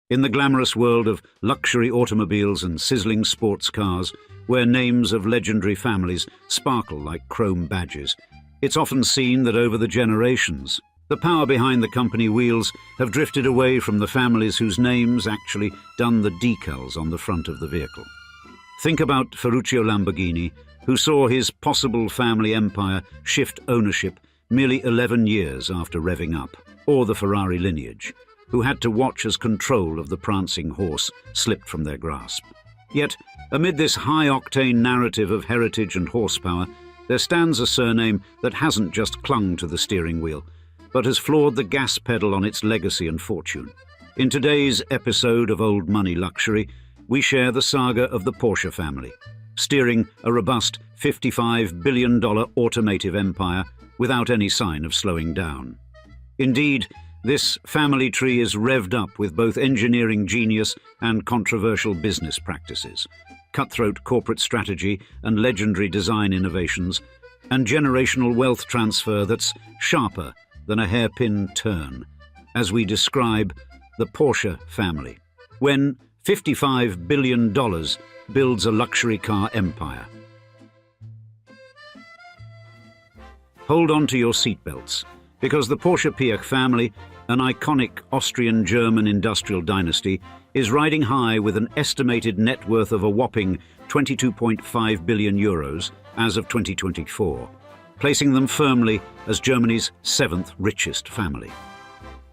In the glamorous world of luxury automobiles and sizzling sports cars, where names of legendary families sparkle like chrome badges, it's often seen that over the generations, the power behind the company wheels have drifted away from the families whose names actually done the decals on the front of the vehicle. Think about Ferruccio Lamborghini, who saw his possible family empire shift ownership merely 11 years after revving up, or the Ferrari lineage, who had to watch as control of the prancing horse slipped from their grasp. Yet, amid this high-octane narrative of heritage and horsepower, there stands a surname that hasn't just clung to the steering wheel, but has floored the gas pedal on its legacy and fortune. In today's episode of Old Money Luxury, we share the saga of the Porsche family, steering a robust $55 billion automotive empire without any sign of slowing down. Indeed, this family tree is revved up with both engineering genius and controversial business practices, cutthroat corporate strategy and legendary design innovations, and generational wealth transfer that's sharper than a hairpin turn, as we describe the Porsche family, when $55 billion builds a luxury car empire. Hold on to your seatbelts, because the Porsche-Piëch family, an iconic Austrian-German industrial dynasty, is riding high with an estimated net worth of a whopping 22.5 billion euros as of 2024, placing them firmly as Germany's 7th richest family.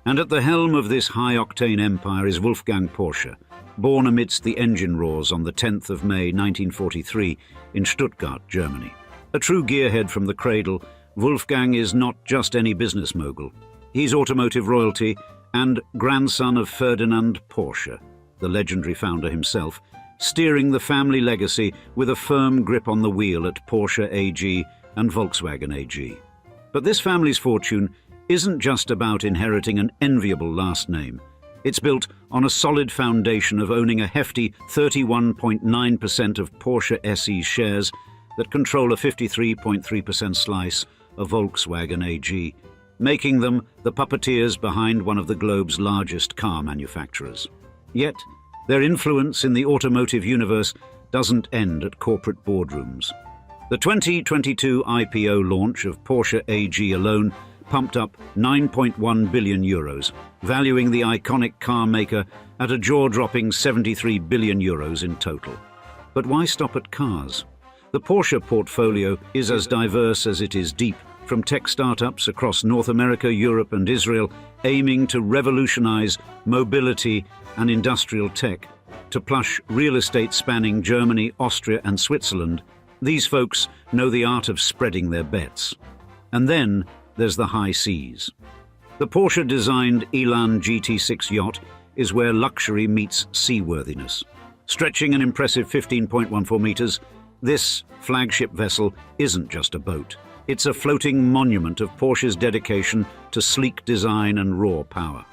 And at the helm of this high-octane empire is Wolfgang Porsche, born amidst the engine roars on the 10th of May 1943 in Stuttgart, Germany. A true gearhead from the cradle, Wolfgang is not just any business mogul. He's automotive royalty and grandson of Ferdinand Porsche, the legendary founder himself, steering the family legacy with a firm grip on the wheel at Porsche AG and Volkswagen AG. But this family's fortune isn't just about inheriting an enviable last name. It's built on a solid foundation of owning a hefty 31.9% of Porsche SE shares that control a 53.3% slice of Volkswagen AG, making them the puppeteers behind one of the globe's largest car manufacturers. Yet, their influence in the automotive universe doesn't end at corporate boardrooms. The 2022 IPO launch of Porsche AG alone pumped up 9.1 billion euros, valuing the iconic car maker at a jaw-dropping 73 billion euros in total. But why stop at cars? The Porsche portfolio is as diverse as it is deep, from tech startups across North America, Europe and Israel aiming to revolutionize mobility and industrial tech, to plush real estate spanning Germany, Austria and Switzerland. These folks know the art of spreading their bets. And then there's the high seas. The Porsche-designed Elan GT6 yacht is where luxury meets seaworthiness. Stretching an impressive 15.14 meters, this flagship vessel isn't just a boat. It's a floating monument of Porsche's dedication to sleek design and raw power.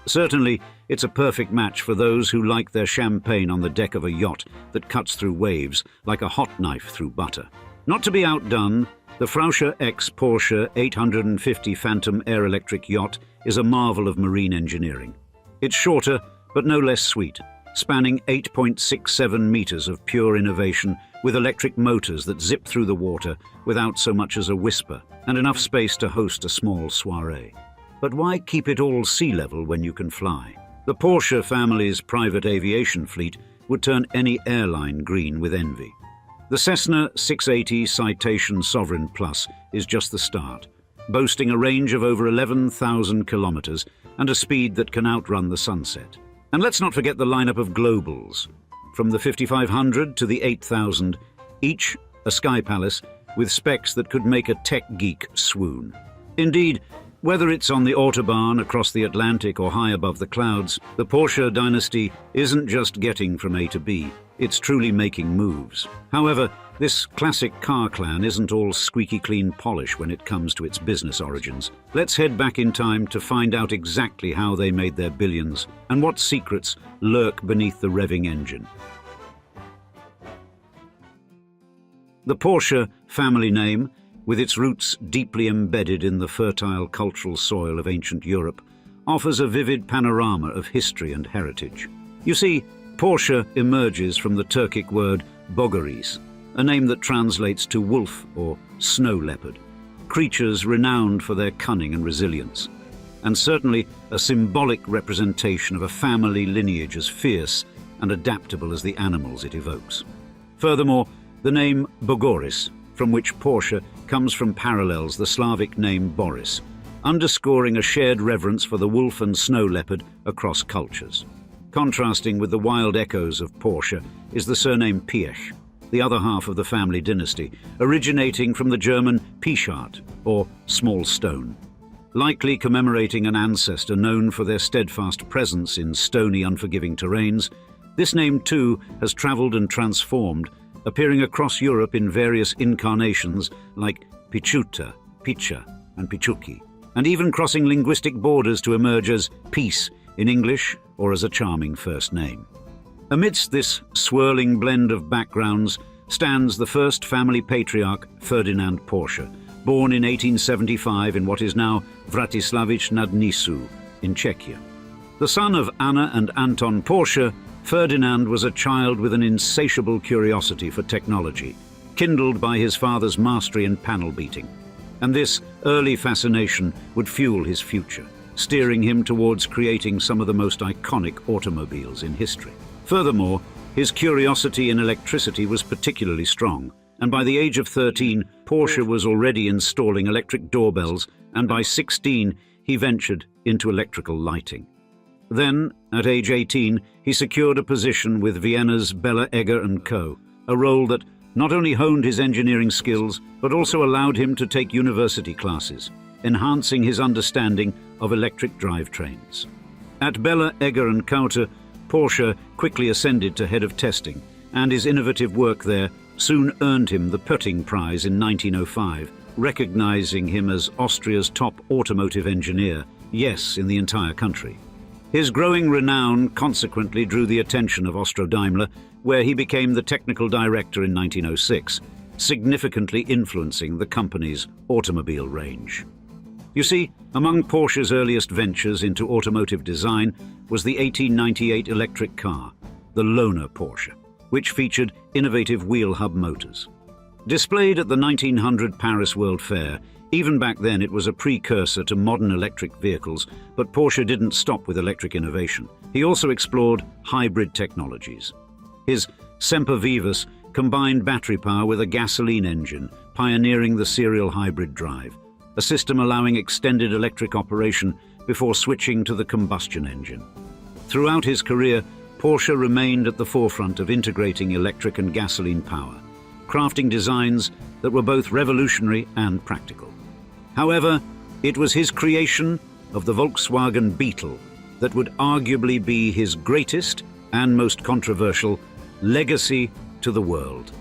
Certainly, it's a perfect match for those who like their champagne on the deck of a yacht that cuts through waves like a hot knife through butter. Not to be outdone, the Frauscher X Porsche 850 Phantom air-electric yacht is a marvel of marine engineering. It's shorter, but no less sweet, spanning 8.67 meters of pure innovation with electric motors that zip through the water without so much as a whisper, and enough space to host a small soiree. But why keep it all sea level when you can fly? The Porsche family's private aviation fleet would turn any airline green with envy. The Cessna 680 Citation Sovereign Plus is just the start, boasting a range of over 11,000 kilometers and a speed that can outrun the sunset. And let's not forget the lineup of globals. From the 5500 to the 8000, each a sky palace with specs that could make a tech geek swoon. Indeed, whether it's on the Autobahn, across the Atlantic or high above the clouds, the Porsche dynasty isn't just getting from A to B, it's truly making moves. However, this classic car clan isn't all squeaky clean polish when it comes to its business origins. Let's head back in time to find out exactly how they made their billions and what secrets lurk beneath the revving engine. The Porsche family name, with its roots deeply embedded in the fertile cultural soil of ancient Europe, offers a vivid panorama of history and heritage. You see, Porsche emerges from the Turkic word bogaris, a name that translates to wolf or snow leopard, creatures renowned for their cunning and resilience, and certainly a symbolic representation of a family lineage as fierce and adaptable as the animals it evokes. Furthermore, the name Bogoris, from which Porsche comes from, parallels the Slavic name Boris, underscoring a shared reverence for the wolf and snow leopard across cultures. Contrasting with the wild echoes of Porsche is the surname Piëch, the other half of the family dynasty, originating from the German Pischart, or small stone. Likely commemorating an ancestor known for their steadfast presence in stony, unforgiving terrains, this name too has travelled and transformed, appearing across Europe in various incarnations like Pichuta, Picha and Pichuki, and even crossing linguistic borders to emerge as peace in English or as a charming first name. Amidst this swirling blend of backgrounds stands the first family patriarch, Ferdinand Porsche, born in 1875 in what is now Vratislavice nad Nisou in Czechia. The son of Anna and Anton Porsche, Ferdinand was a child with an insatiable curiosity for technology, kindled by his father's mastery in panel beating. And this early fascination would fuel his future, steering him towards creating some of the most iconic automobiles in history. Furthermore, his curiosity in electricity was particularly strong, and by the age of 13, Porsche was already installing electric doorbells, and by 16, he ventured into electrical lighting. Then, at age 18, he secured a position with Vienna's Bella Egger & Co., a role that not only honed his engineering skills, but also allowed him to take university classes, enhancing his understanding of electric drivetrains. At Bella Egger & Co., Porsche quickly ascended to head of testing, and his innovative work there soon earned him the Pötting Prize in 1905, recognizing him as Austria's top automotive engineer, yes, in the entire country. His growing renown consequently drew the attention of Austro-Daimler, where he became the technical director in 1906, significantly influencing the company's automobile range. You see, among Porsche's earliest ventures into automotive design was the 1898 electric car, the Lohner Porsche. which featured innovative wheel hub motors. Displayed at the 1900 Paris World Fair, even back then it was a precursor to modern electric vehicles, but Porsche didn't stop with electric innovation. He also explored hybrid technologies. His Semper Vivus combined battery power with a gasoline engine, pioneering the serial hybrid drive, a system allowing extended electric operation before switching to the combustion engine. Throughout his career, Porsche remained at the forefront of integrating electric and gasoline power, crafting designs that were both revolutionary and practical. However, it was his creation of the Volkswagen Beetle that would arguably be his greatest and most controversial legacy to the world.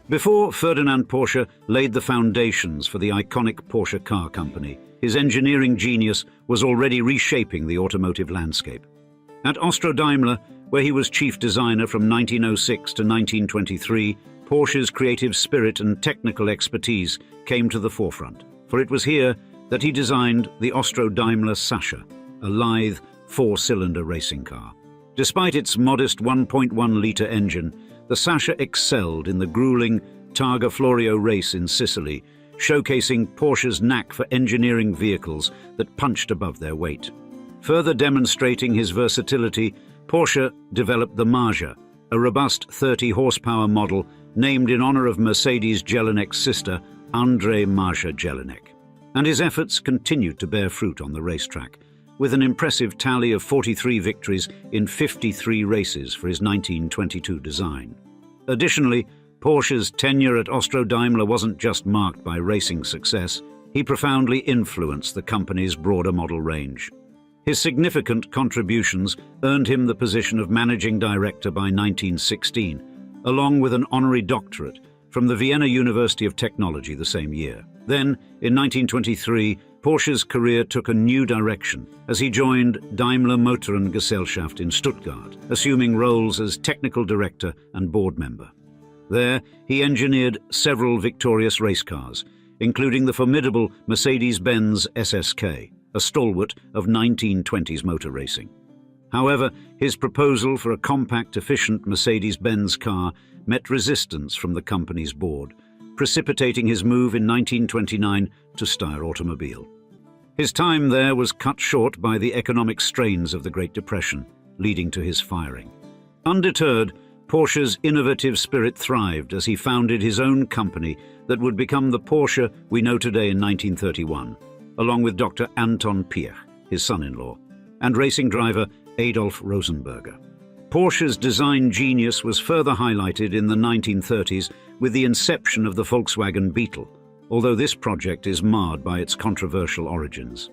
Before Ferdinand Porsche laid the foundations for the iconic Porsche car company, his engineering genius was already reshaping the automotive landscape. At Austro-Daimler, where he was chief designer from 1906 to 1923, Porsche's creative spirit and technical expertise came to the forefront, for it was here that he designed the Austro-Daimler Sascha, a lithe, four-cylinder racing car. Despite its modest 1.1-litre engine, the Sascha excelled in the grueling Targa Florio race in Sicily, showcasing Porsche's knack for engineering vehicles that punched above their weight. Further demonstrating his versatility, Porsche developed the Marja, a robust 30-horsepower model named in honor of Mercedes Jelinek's sister, André Marja Jelinek. And his efforts continued to bear fruit on the racetrack, with an impressive tally of 43 victories in 53 races for his 1922 design. Additionally, Porsche's tenure at Austro-Daimler wasn't just marked by racing success, he profoundly influenced the company's broader model range. His significant contributions earned him the position of managing director by 1916, along with an honorary doctorate from the Vienna University of Technology the same year. Then, in 1923, Porsche's career took a new direction as he joined Daimler Motorengesellschaft in Stuttgart, assuming roles as technical director and board member. There, he engineered several victorious race cars, including the formidable Mercedes-Benz SSK, a stalwart of 1920s motor racing. However, his proposal for a compact, efficient Mercedes-Benz car met resistance from the company's board, precipitating his move in 1929 to Steyr Automobile. His time there was cut short by the economic strains of the Great Depression, leading to his firing. Undeterred, Porsche's innovative spirit thrived as he founded his own company that would become the Porsche we know today in 1931, along with Dr. Anton Piëch, his son-in-law, and racing driver Adolf Rosenberger. Porsche's design genius was further highlighted in the 1930s with the inception of the Volkswagen Beetle, although this project is marred by its controversial origins.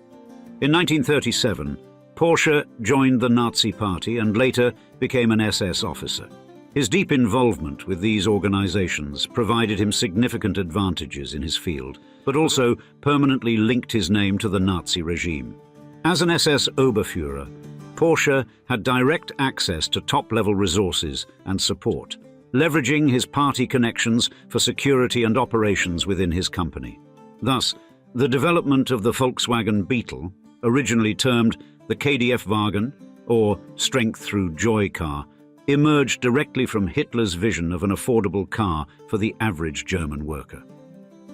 In 1937, Porsche joined the Nazi Party and later became an SS officer. His deep involvement with these organizations provided him significant advantages in his field, but also permanently linked his name to the Nazi regime. As an SS Oberführer, Porsche had direct access to top-level resources and support, leveraging his party connections for security and operations within his company. Thus, the development of the Volkswagen Beetle, originally termed the KDF-Wagen, or Strength Through Joy car, emerged directly from Hitler's vision of an affordable car for the average German worker.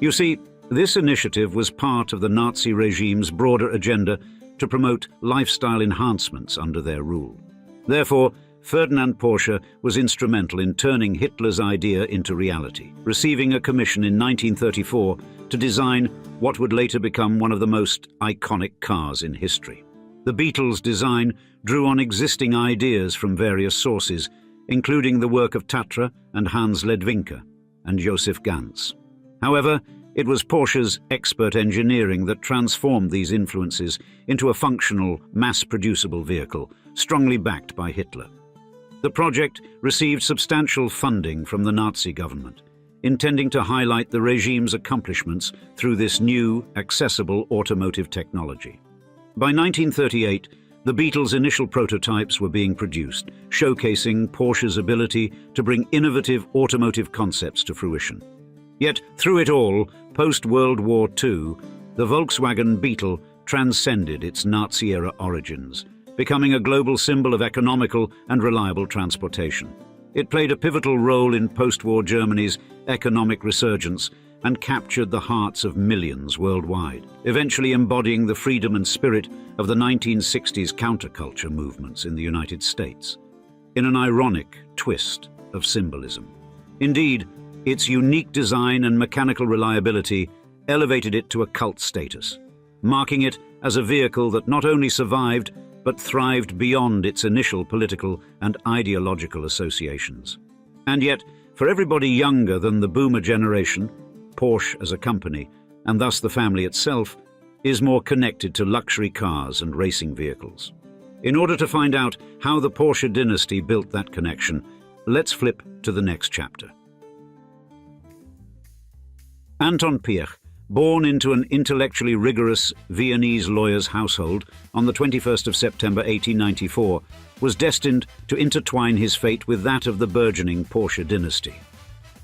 You see, this initiative was part of the Nazi regime's broader agenda to promote lifestyle enhancements under their rule. Therefore, Ferdinand Porsche was instrumental in turning Hitler's idea into reality, receiving a commission in 1934 to design what would later become one of the most iconic cars in history. The Beetle's design drew on existing ideas from various sources, including the work of Tatra and Hans Ledwinka and Joseph Ganz. However, it was Porsche's expert engineering that transformed these influences into a functional, mass-producible vehicle, strongly backed by Hitler. The project received substantial funding from the Nazi government, intending to highlight the regime's accomplishments through this new, accessible automotive technology. By 1938, the Beetle's initial prototypes were being produced, showcasing Porsche's ability to bring innovative automotive concepts to fruition. Yet, through it all, post-World War II, the Volkswagen Beetle transcended its Nazi-era origins, becoming a global symbol of economical and reliable transportation. It played a pivotal role in post-war Germany's economic resurgence and captured the hearts of millions worldwide, eventually embodying the freedom and spirit of the 1960s counterculture movements in the United States, in an ironic twist of symbolism. Indeed, its unique design and mechanical reliability elevated it to a cult status, marking it as a vehicle that not only survived but thrived beyond its initial political and ideological associations. And yet, for everybody younger than the boomer generation, Porsche as a company, and thus the family itself, is more connected to luxury cars and racing vehicles. In order to find out how the Porsche dynasty built that connection, let's flip to the next chapter. Anton Piëch, born into an intellectually rigorous Viennese lawyer's household on the 21st of September 1894, was destined to intertwine his fate with that of the burgeoning Porsche dynasty.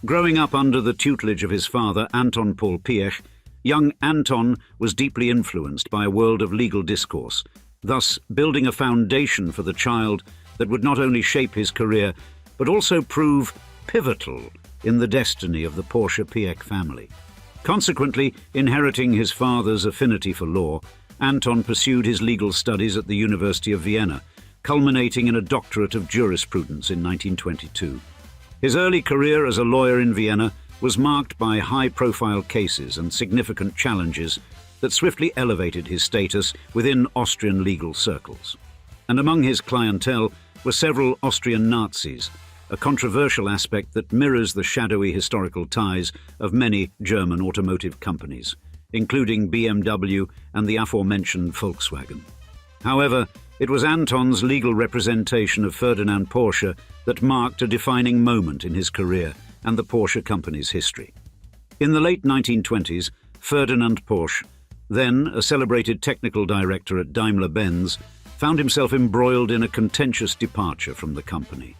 Growing up under the tutelage of his father, Anton Paul Piëch, young Anton was deeply influenced by a world of legal discourse, thus building a foundation for the child that would not only shape his career, but also prove pivotal in the destiny of the Porsche-Piëch family. Consequently, inheriting his father's affinity for law, Anton pursued his legal studies at the University of Vienna, culminating in a doctorate of jurisprudence in 1922. His early career as a lawyer in Vienna was marked by high-profile cases and significant challenges that swiftly elevated his status within Austrian legal circles. And among his clientele were several Austrian Nazis, a controversial aspect that mirrors the shadowy historical ties of many German automotive companies, including BMW and the aforementioned Volkswagen. However, it was Anton's legal representation of Ferdinand Porsche that marked a defining moment in his career and the Porsche company's history. In the late 1920s, Ferdinand Porsche, then a celebrated technical director at Daimler-Benz, found himself embroiled in a contentious departure from the company.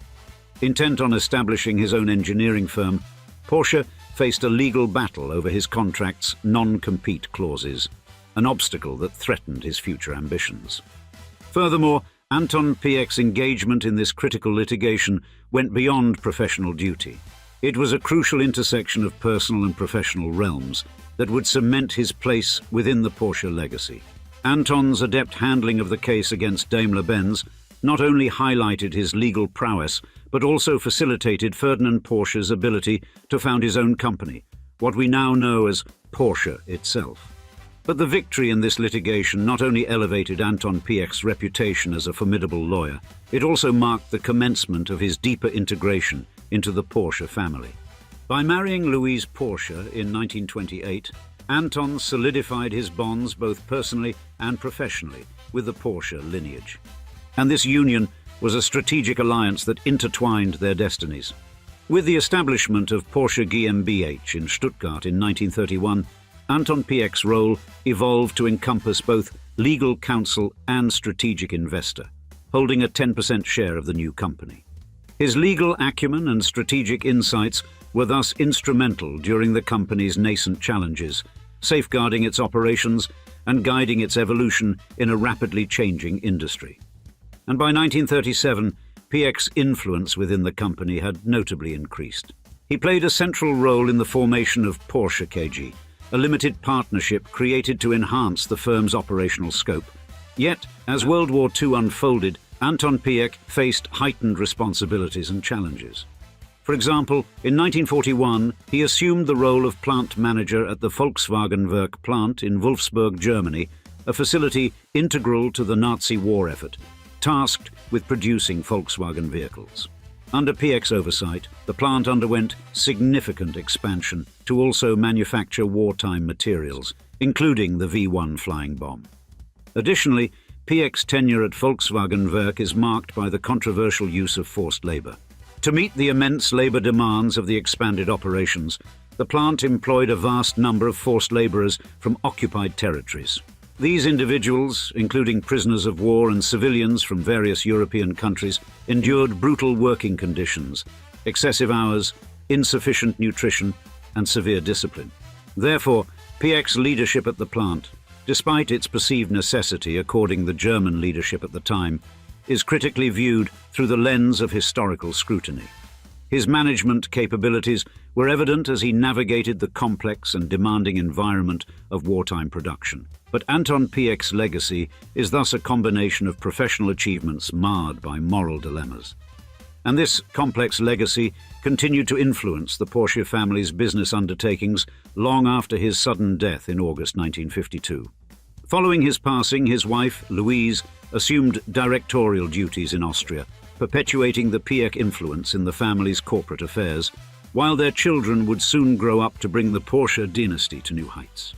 Intent on establishing his own engineering firm, Porsche faced a legal battle over his contract's non-compete clauses, an obstacle that threatened his future ambitions. Furthermore, Anton Piëch's engagement in this critical litigation went beyond professional duty. It was a crucial intersection of personal and professional realms that would cement his place within the Porsche legacy. Anton's adept handling of the case against Daimler-Benz not only highlighted his legal prowess, but also facilitated Ferdinand Porsche's ability to found his own company, what we now know as Porsche itself. But the victory in this litigation not only elevated Anton Piëch's reputation as a formidable lawyer, it also marked the commencement of his deeper integration into the Porsche family. By marrying Louise Porsche in 1928, Anton solidified his bonds both personally and professionally with the Porsche lineage. And this union was a strategic alliance that intertwined their destinies. With the establishment of Porsche GmbH in Stuttgart in 1931, Anton Piëch's role evolved to encompass both legal counsel and strategic investor, holding a 10% share of the new company. His legal acumen and strategic insights were thus instrumental during the company's nascent challenges, safeguarding its operations and guiding its evolution in a rapidly changing industry. And by 1937, Piëch's influence within the company had notably increased. He played a central role in the formation of Porsche KG, a limited partnership created to enhance the firm's operational scope. Yet, as World War II unfolded, Anton Piëch faced heightened responsibilities and challenges. For example, in 1941, he assumed the role of plant manager at the Volkswagen Werk plant in Wolfsburg, Germany, a facility integral to the Nazi war effort, tasked with producing Volkswagen vehicles. Under Piëch's oversight, the plant underwent significant expansion to also manufacture wartime materials, including the V-1 flying bomb. Additionally, Piëch's tenure at Volkswagen Werk is marked by the controversial use of forced labor. To meet the immense labor demands of the expanded operations, the plant employed a vast number of forced laborers from occupied territories. These individuals, including prisoners of war and civilians from various European countries, endured brutal working conditions, excessive hours, insufficient nutrition, and severe discipline. Therefore, Piëch's leadership at the plant, despite its perceived necessity according the German leadership at the time, is critically viewed through the lens of historical scrutiny. His management capabilities were evident as he navigated the complex and demanding environment of wartime production. But Anton Piëch's legacy is thus a combination of professional achievements marred by moral dilemmas. And this complex legacy continued to influence the Porsche family's business undertakings long after his sudden death in August 1952. Following his passing, his wife, Louise, assumed directorial duties in Austria, perpetuating the Piëch influence in the family's corporate affairs, while their children would soon grow up to bring the Porsche dynasty to new heights.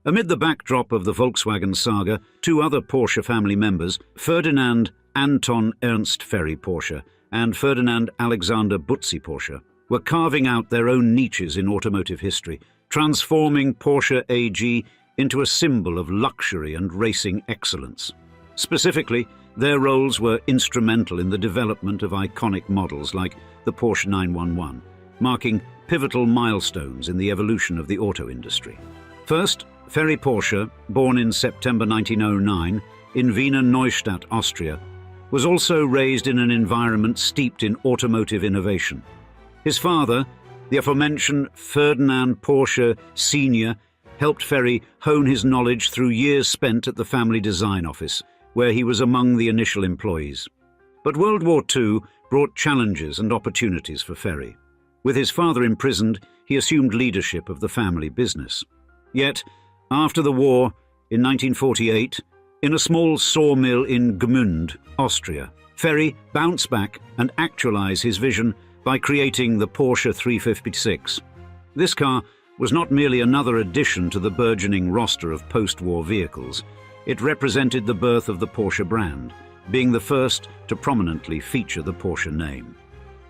Amid the backdrop of the Volkswagen saga, two other Porsche family members, Ferdinand Anton Ernst Ferry Porsche and Ferdinand Alexander Butzi Porsche, were carving out their own niches in automotive history, transforming Porsche AG into a symbol of luxury and racing excellence. Specifically, their roles were instrumental in the development of iconic models like the Porsche 911, marking pivotal milestones in the evolution of the auto industry. First, Ferry Porsche, born in September 1909 in Wiener Neustadt, Austria, was also raised in an environment steeped in automotive innovation. His father, the aforementioned Ferdinand Porsche Sr., helped Ferry hone his knowledge through years spent at the family design office, where he was among the initial employees. But World War II brought challenges and opportunities for Ferry. With his father imprisoned, he assumed leadership of the family business. Yet, after the war, in 1948, in a small sawmill in Gmünd, Austria, Ferry bounced back and actualized his vision by creating the Porsche 356. This car was not merely another addition to the burgeoning roster of post-war vehicles. It represented the birth of the Porsche brand, being the first to prominently feature the Porsche name.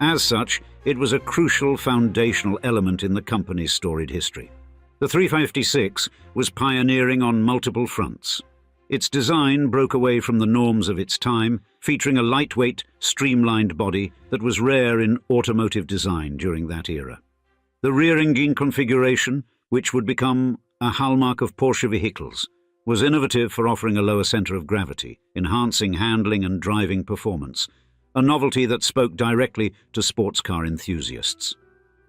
As such, it was a crucial foundational element in the company's storied history. The 356 was pioneering on multiple fronts. Its design broke away from the norms of its time, featuring a lightweight, streamlined body that was rare in automotive design during that era. The rear engine configuration, which would become a hallmark of Porsche vehicles, was innovative for offering a lower center of gravity, enhancing handling and driving performance, a novelty that spoke directly to sports car enthusiasts.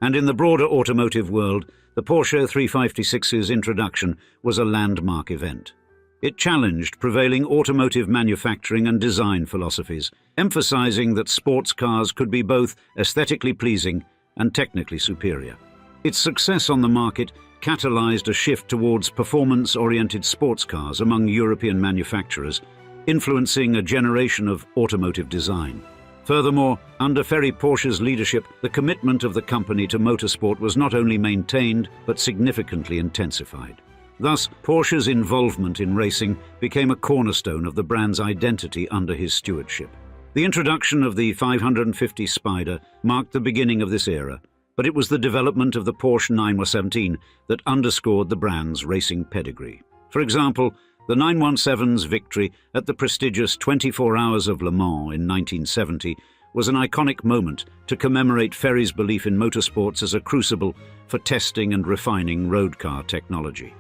And in the broader automotive world, the Porsche 356's introduction was a landmark event. It challenged prevailing automotive manufacturing and design philosophies, emphasizing that sports cars could be both aesthetically pleasing and technically superior. Its success on the market catalyzed a shift towards performance-oriented sports cars among European manufacturers, influencing a generation of automotive design. Furthermore, under Ferry Porsche's leadership, the commitment of the company to motorsport was not only maintained, but significantly intensified. Thus, Porsche's involvement in racing became a cornerstone of the brand's identity under his stewardship. The introduction of the 550 Spider marked the beginning of this era, but it was the development of the Porsche 917 that underscored the brand's racing pedigree. For example, the 917's victory at the prestigious 24 Hours of Le Mans in 1970 was an iconic moment to commemorate Ferry's belief in motorsports as a crucible for testing and refining road car technology.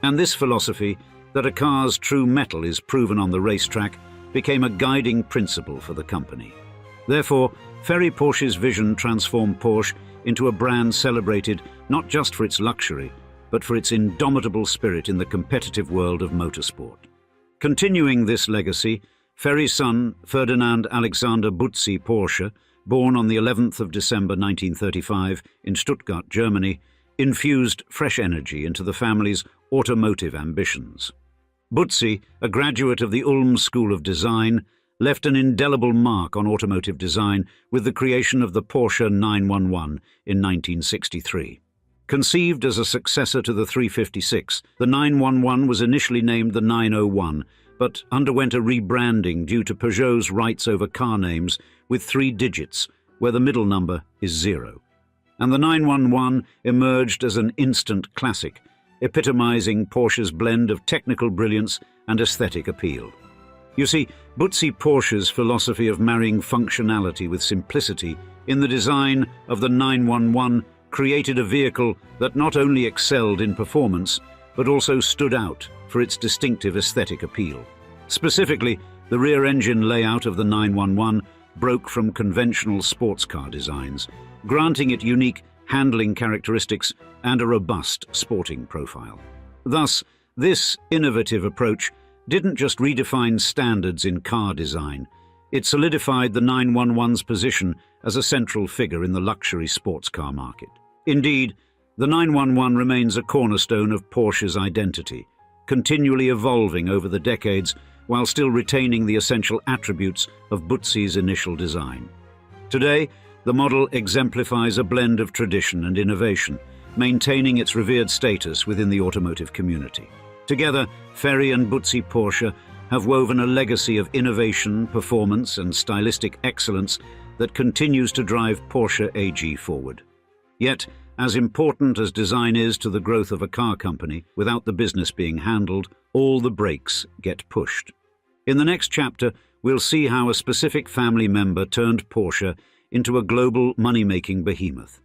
And this philosophy, that a car's true mettle is proven on the racetrack, became a guiding principle for the company. Therefore, Ferry Porsche's vision transformed Porsche into a brand celebrated not just for its luxury, but for its indomitable spirit in the competitive world of motorsport. Continuing this legacy, Ferry's son, Ferdinand Alexander Butzi Porsche, born on the 11th of December 1935 in Stuttgart, Germany, infused fresh energy into the family's automotive ambitions. Butzi, a graduate of the Ulm School of Design, left an indelible mark on automotive design with the creation of the Porsche 911 in 1963. Conceived as a successor to the 356, the 911 was initially named the 901, but underwent a rebranding due to Peugeot's rights over car names with 3 digits, where the middle number is 0. And the 911 emerged as an instant classic, epitomizing Porsche's blend of technical brilliance and aesthetic appeal. You see, Butzi Porsche's philosophy of marrying functionality with simplicity in the design of the 911 created a vehicle that not only excelled in performance, but also stood out for its distinctive aesthetic appeal. Specifically, the rear engine layout of the 911 broke from conventional sports car designs, granting it unique handling characteristics and a robust sporting profile. Thus, this innovative approach didn't just redefine standards in car design, it solidified the 911's position as a central figure in the luxury sports car market. Indeed, the 911 remains a cornerstone of Porsche's identity, continually evolving over the decades while still retaining the essential attributes of Butsi's initial design. Today, the model exemplifies a blend of tradition and innovation, maintaining its revered status within the automotive community. Together, Ferry and Butzi Porsche have woven a legacy of innovation, performance, and stylistic excellence that continues to drive Porsche AG forward. Yet, as important as design is to the growth of a car company, without the business being handled, all the brakes get pushed. In the next chapter, we'll see how a specific family member turned Porsche into a global money-making behemoth.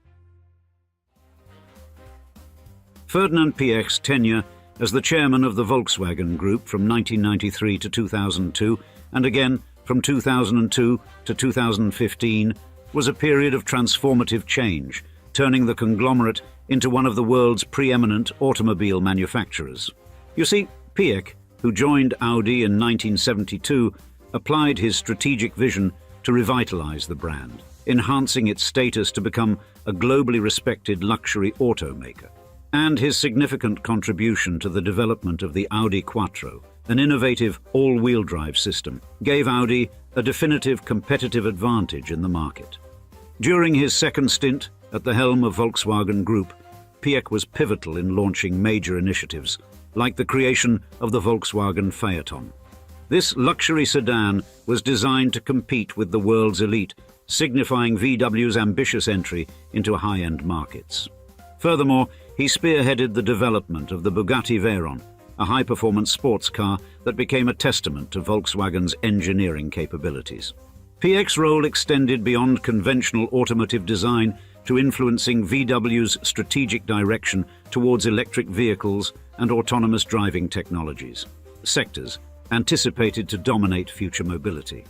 Ferdinand Piëch's tenure as the chairman of the Volkswagen Group from 1993 to 2002, and again from 2002 to 2015, was a period of transformative change, turning the conglomerate into one of the world's preeminent automobile manufacturers. You see, Piëch, who joined Audi in 1972, applied his strategic vision to revitalize the brand, enhancing its status to become a globally respected luxury automaker. And his significant contribution to the development of the Audi Quattro, an innovative all-wheel drive system, gave Audi a definitive competitive advantage in the market. During his second stint at the helm of Volkswagen Group, Piëch was pivotal in launching major initiatives, like the creation of the Volkswagen Phaeton. This luxury sedan was designed to compete with the world's elite, signifying VW's ambitious entry into high-end markets. Furthermore, he spearheaded the development of the Bugatti Veyron, a high-performance sports car that became a testament to Volkswagen's engineering capabilities. Piëch's role extended beyond conventional automotive design to influencing VW's strategic direction towards electric vehicles and autonomous driving technologies, sectors anticipated to dominate future mobility.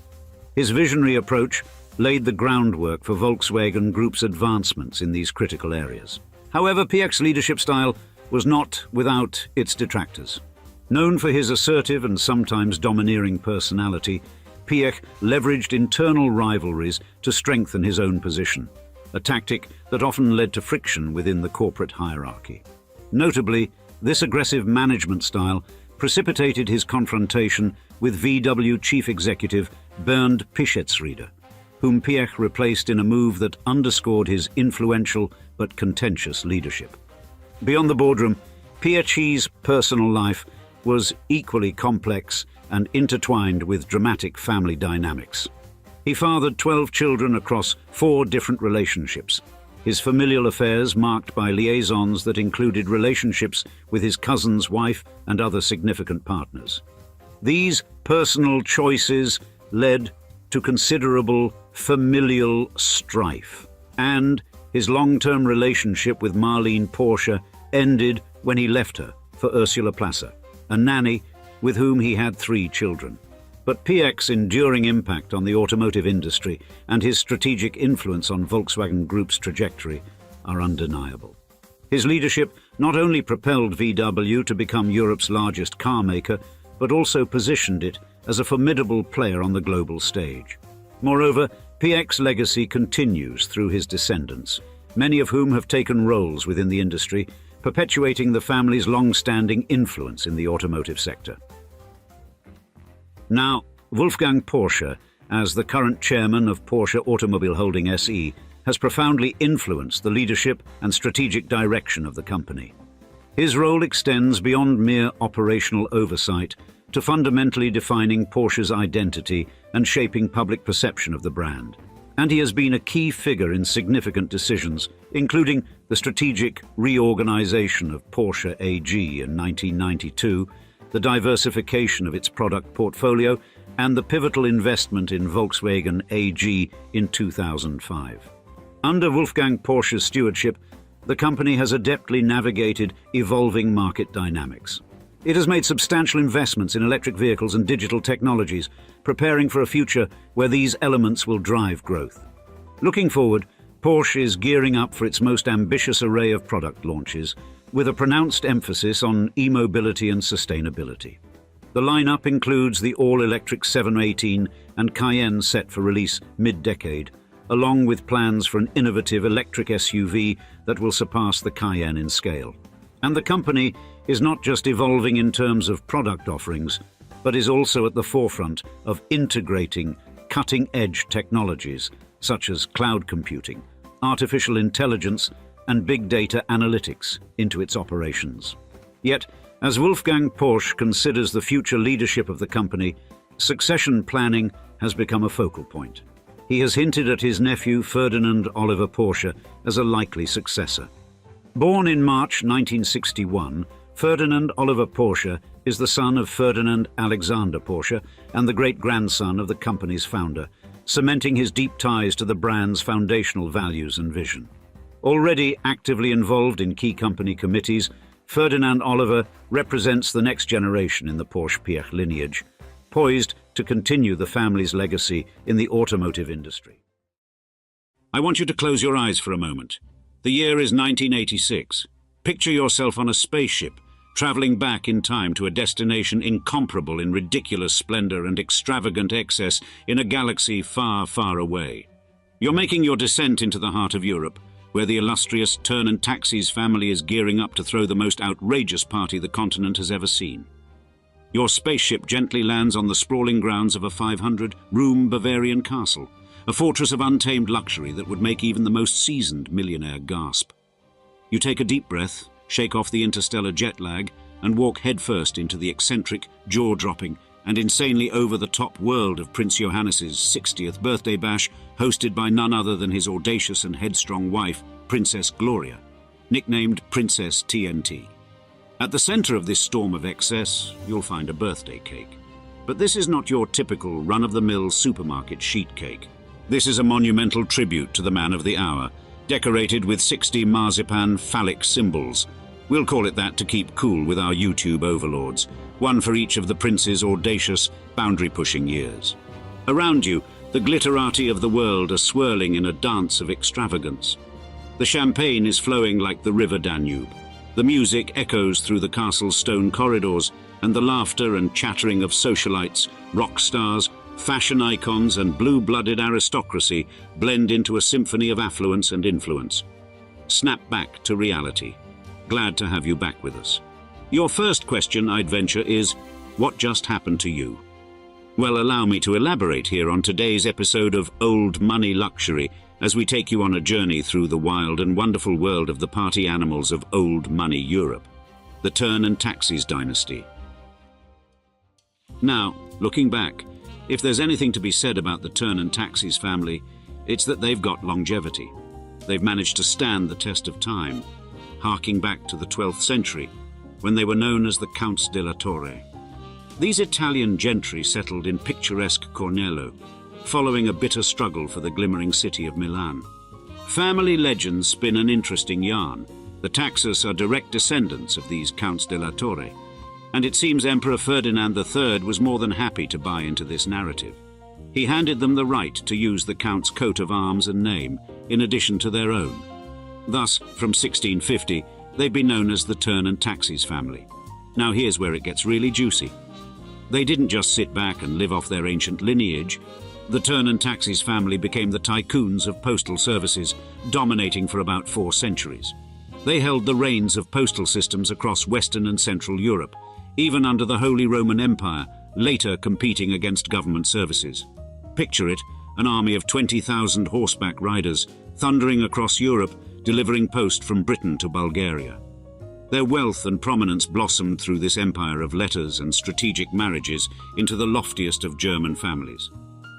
His visionary approach laid the groundwork for Volkswagen Group's advancements in these critical areas. However, Piëch's leadership style was not without its detractors. Known for his assertive and sometimes domineering personality, Piëch leveraged internal rivalries to strengthen his own position, a tactic that often led to friction within the corporate hierarchy. Notably, this aggressive management style precipitated his confrontation with VW chief executive Bernd Pischetsrieder, whom Piëch replaced in a move that underscored his influential but contentious leadership. Beyond the boardroom, Piëch's personal life was equally complex and intertwined with dramatic family dynamics. He fathered 12 children across 4 different relationships, his familial affairs marked by liaisons that included relationships with his cousin's wife and other significant partners. These personal choices led to considerable familial strife, and his long-term relationship with Marlene Porsche ended when he left her for Ursula Plasser, a nanny with whom he had 3 children. But Piëch's enduring impact on the automotive industry and his strategic influence on Volkswagen Group's trajectory are undeniable. His leadership not only propelled VW to become Europe's largest car maker, but also positioned it as a formidable player on the global stage. Moreover, Piëch's legacy continues through his descendants, many of whom have taken roles within the industry, perpetuating the family's long-standing influence in the automotive sector. Now, Wolfgang Porsche, as the current chairman of Porsche Automobile Holding SE, has profoundly influenced the leadership and strategic direction of the company. His role extends beyond mere operational oversight to fundamentally defining Porsche's identity and shaping public perception of the brand. And he has been a key figure in significant decisions, including the strategic reorganization of Porsche AG in 1992, the diversification of its product portfolio, and the pivotal investment in Volkswagen AG in 2005. Under Wolfgang Porsche's stewardship, the company has adeptly navigated evolving market dynamics. It has made substantial investments in electric vehicles and digital technologies, preparing for a future where these elements will drive growth. Looking forward, Porsche is gearing up for its most ambitious array of product launches, with a pronounced emphasis on e-mobility and sustainability. The lineup includes the all-electric 718 and Cayenne set for release mid-decade, along with plans for an innovative electric SUV that will surpass the Cayenne in scale. And the company is not just evolving in terms of product offerings, but is also at the forefront of integrating cutting-edge technologies such as cloud computing, artificial intelligence, and big data analytics into its operations. Yet, as Wolfgang Porsche considers the future leadership of the company, succession planning has become a focal point. He has hinted at his nephew Ferdinand Oliver Porsche as a likely successor. Born in March 1961, Ferdinand Oliver Porsche is the son of Ferdinand Alexander Porsche and the great-grandson of the company's founder, cementing his deep ties to the brand's foundational values and vision. Already actively involved in key company committees, Ferdinand Oliver represents the next generation in the Porsche-Piëch lineage, poised to continue the family's legacy in the automotive industry. I want you to close your eyes for a moment. The year is 1986. Picture yourself on a spaceship, traveling back in time to a destination incomparable in ridiculous splendor and extravagant excess in a galaxy far, far away. You're making your descent into the heart of Europe, where the illustrious Thurn and Taxis family is gearing up to throw the most outrageous party the continent has ever seen. Your spaceship gently lands on the sprawling grounds of a 500-room Bavarian castle, a fortress of untamed luxury that would make even the most seasoned millionaire gasp. You take a deep breath, shake off the interstellar jet lag, and walk headfirst into the eccentric, jaw-dropping, and insanely over-the-top world of Prince Johannes's 60th birthday bash, hosted by none other than his audacious and headstrong wife, Princess Gloria, nicknamed Princess TNT. At the center of this storm of excess, you'll find a birthday cake. But this is not your typical run-of-the-mill supermarket sheet cake. This is a monumental tribute to the man of the hour, decorated with 60 marzipan phallic symbols. We'll call it that to keep cool with our YouTube overlords, one for each of the prince's audacious, boundary-pushing years. Around you, the glitterati of the world are swirling in a dance of extravagance. The champagne is flowing like the river Danube. The music echoes through the castle's stone corridors, and the laughter and chattering of socialites, rock stars, fashion icons, and blue-blooded aristocracy blend into a symphony of affluence and influence. Snap back to reality. Glad to have you back with us. Your first question, I'd venture, is, what just happened to you? Well, allow me to elaborate here on today's episode of Old Money Luxury, as we take you on a journey through the wild and wonderful world of the party animals of old money Europe, the Thurn and Taxis dynasty. Now, looking back, if there's anything to be said about the Thurn and Taxis family, it's that they've got longevity. They've managed to stand the test of time, harking back to the 12th century, when they were known as the Counts della Torre. These Italian gentry settled in picturesque Cornello, following a bitter struggle for the glimmering city of Milan. Family legends spin an interesting yarn. The Taxis are direct descendants of these Counts della Torre, and it seems Emperor Ferdinand III was more than happy to buy into this narrative. He handed them the right to use the Count's coat of arms and name, in addition to their own. Thus, from 1650, they've been known as the Thurn and Taxis family. Now here's where it gets really juicy. They didn't just sit back and live off their ancient lineage. The Thurn and Taxis family became the tycoons of postal services, dominating for about 4 centuries. They held the reins of postal systems across Western and Central Europe, even under the Holy Roman Empire, later competing against government services. Picture it, an army of 20,000 horseback riders, thundering across Europe, delivering post from Britain to Bulgaria. Their wealth and prominence blossomed through this empire of letters and strategic marriages into the loftiest of German families.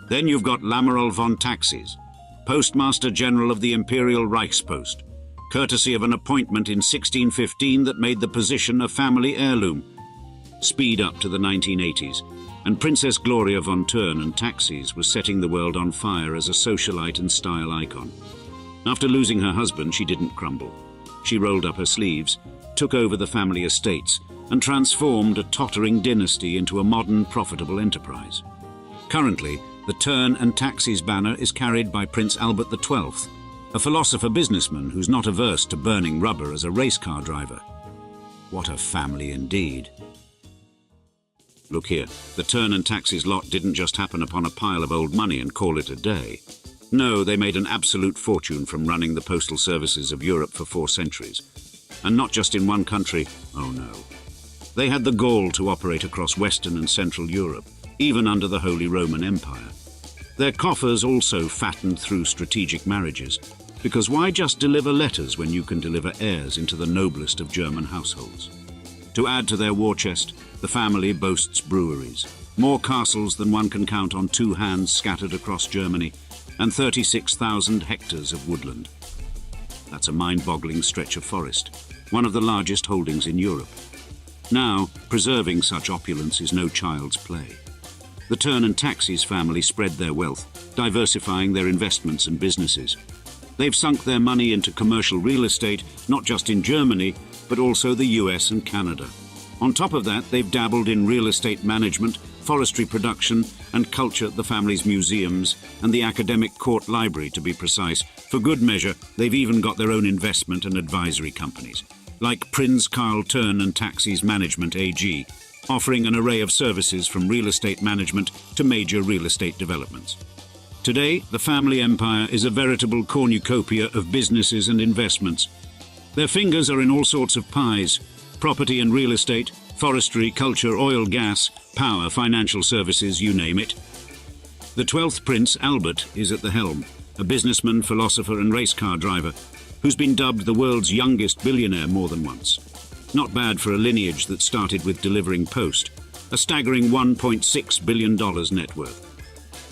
Then you've got Lamoral von Taxis, Postmaster General of the Imperial Reichspost, courtesy of an appointment in 1615 that made the position a family heirloom. Speed up to the 1980s, and Princess Gloria von Thurn and Taxis was setting the world on fire as a socialite and style icon. After losing her husband, she didn't crumble. she rolled up her sleeves, took over the family estates, and transformed a tottering dynasty into a modern, profitable enterprise. Currently, the Thurn and Taxis banner is carried by Prince Albert XII, a philosopher-businessman who's not averse to burning rubber as a race car driver. What a family indeed. Look here, the Thurn and Taxis lot didn't just happen upon a pile of old money and call it a day. No, they made an absolute fortune from running the postal services of Europe for 4 centuries. And not just in one country, oh no. They had the gall to operate across Western and Central Europe, even under the Holy Roman Empire. Their coffers also fattened through strategic marriages, because why just deliver letters when you can deliver heirs into the noblest of German households? To add to their war chest, the family boasts breweries, more castles than one can count on 2 hands scattered across Germany, and 36,000 hectares of woodland. That's a mind-boggling stretch of forest, one of the largest holdings in Europe. Now, preserving such opulence is no child's play. The Thurn and Taxis family spread their wealth, diversifying their investments and businesses. They've sunk their money into commercial real estate, not just in Germany, but also the US and Canada. On top of that, they've dabbled in real estate management, forestry production, and culture at the family's museums and the academic court library, to be precise. For good measure, they've even got their own investment and advisory companies, like Prinz Karl Thurn and Taxis Management AG, offering an array of services from real estate management to major real estate developments. Today, the family empire is a veritable cornucopia of businesses and investments. Their fingers are in all sorts of pies: property and real estate, forestry, culture, oil, gas, power, financial services, you name it. The 12th Prince, Albert, is at the helm, a businessman, philosopher and race car driver, who's been dubbed the world's youngest billionaire more than once. Not bad for a lineage that started with delivering post, a staggering $1.6 billion net worth.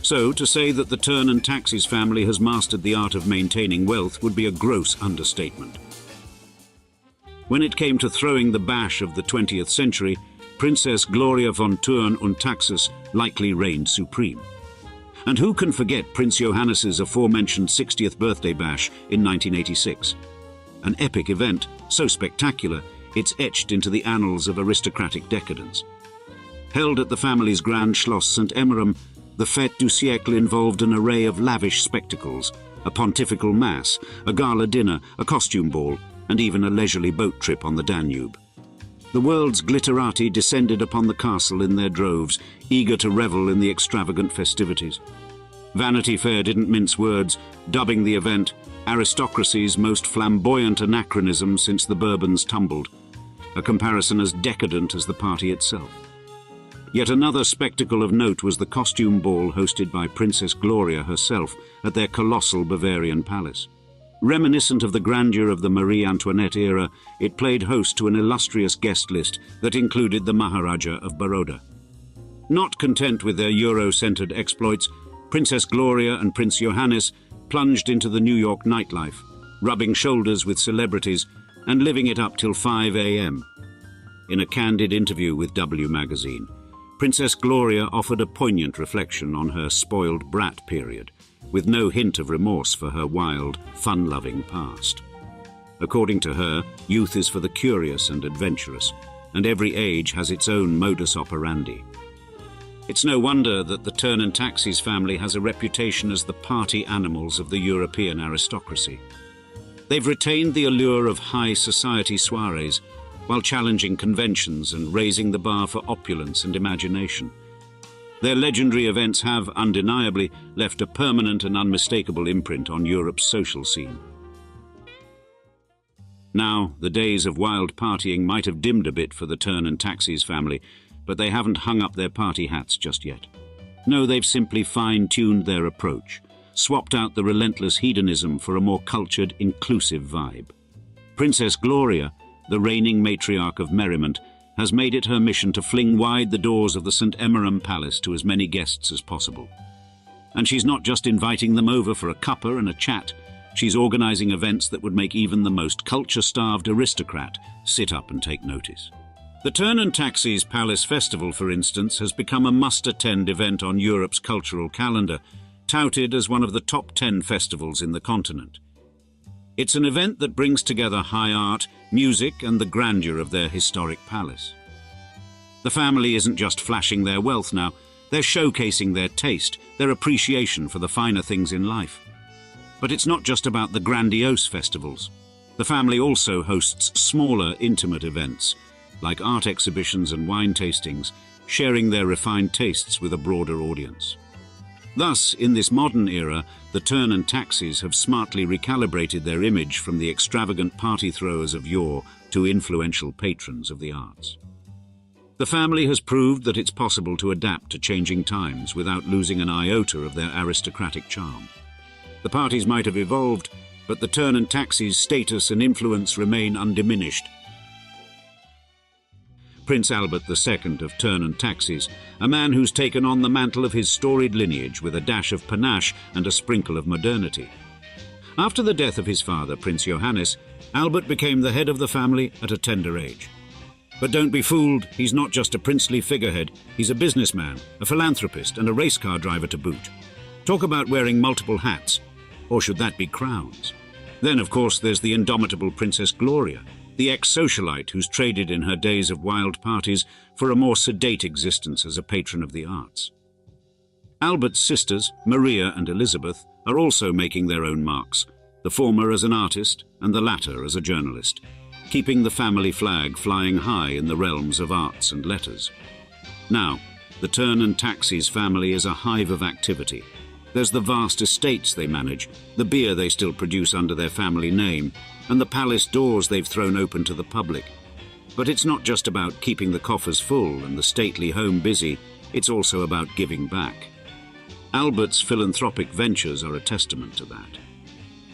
So, to say that the Thurn and Taxis family has mastered the art of maintaining wealth would be a gross understatement. When it came to throwing the bash of the 20th century, Princess Gloria von Thurn und Taxis likely reigned supreme. And who can forget Prince Johannes's aforementioned 60th birthday bash in 1986? An epic event, so spectacular, it's etched into the annals of aristocratic decadence. Held at the family's Grand Schloss St. Emmeram, the Fête du Siècle involved an array of lavish spectacles, a pontifical mass, a gala dinner, a costume ball, and even a leisurely boat trip on the Danube. The world's glitterati descended upon the castle in their droves, eager to revel in the extravagant festivities. Vanity Fair didn't mince words, dubbing the event aristocracy's most flamboyant anachronism since the Bourbons tumbled, a comparison as decadent as the party itself. Yet another spectacle of note was the costume ball hosted by Princess Gloria herself at their colossal Bavarian palace. Reminiscent of the grandeur of the Marie Antoinette era, it played host to an illustrious guest list that included the Maharaja of Baroda. Not content with their Euro-centered exploits, Princess Gloria and Prince Johannes plunged into the New York nightlife, rubbing shoulders with celebrities and living it up till 5 a.m. In a candid interview with W magazine, Princess Gloria offered a poignant reflection on her spoiled brat period, with no hint of remorse for her wild, fun-loving past. According to her, youth is for the curious and adventurous, and every age has its own modus operandi. It's no wonder that the Thurn and Taxis family has a reputation as the party animals of the European aristocracy. They've retained the allure of high society soirees, while challenging conventions and raising the bar for opulence and imagination. Their legendary events have, undeniably, left a permanent and unmistakable imprint on Europe's social scene. Now, the days of wild partying might have dimmed a bit for the Thurn and Taxis family, but they haven't hung up their party hats just yet. No, they've simply fine-tuned their approach, swapped out the relentless hedonism for a more cultured, inclusive vibe. Princess Gloria, the reigning matriarch of merriment, has made it her mission to fling wide the doors of the St. Emmeram Palace to as many guests as possible. And she's not just inviting them over for a cuppa and a chat, she's organizing events that would make even the most culture-starved aristocrat sit up and take notice. The Thurn and Taxis Palace Festival, for instance, has become a must-attend event on Europe's cultural calendar, touted as one of the top 10 festivals in the continent. It's an event that brings together high art, music, and the grandeur of their historic palace. The family isn't just flashing their wealth now, they're showcasing their taste, their appreciation for the finer things in life. But it's not just about the grandiose festivals. The family also hosts smaller, intimate events, like art exhibitions and wine tastings, sharing their refined tastes with a broader audience. Thus, in this modern era, the Thurn and taxis have smartly recalibrated their image from the extravagant party throwers of yore to influential patrons of the arts. The family has proved that it's possible to adapt to changing times without losing an iota of their aristocratic charm. The parties might have evolved, but the Thurn and taxis' status and influence remain undiminished. Prince Albert II of Thurn and taxis, a man who's taken on the mantle of his storied lineage with a dash of panache and a sprinkle of modernity. After the death of his father, Prince Johannes, Albert became the head of the family at a tender age. But don't be fooled, he's not just a princely figurehead, he's a businessman, a philanthropist, and a race car driver to boot. Talk about wearing multiple hats, or should that be crowns? Then, of course, there's the indomitable Princess Gloria, the ex-socialite who's traded in her days of wild parties for a more sedate existence as a patron of the arts. Albert's sisters, Maria and Elizabeth, are also making their own marks, the former as an artist and the latter as a journalist, keeping the family flag flying high in the realms of arts and letters. Now, the Thurn and taxis family is a hive of activity. There's the vast estates they manage, the beer they still produce under their family name, and the palace doors they've thrown open to the public. But it's not just about keeping the coffers full and the stately home busy, it's also about giving back. Albert's philanthropic ventures are a testament to that.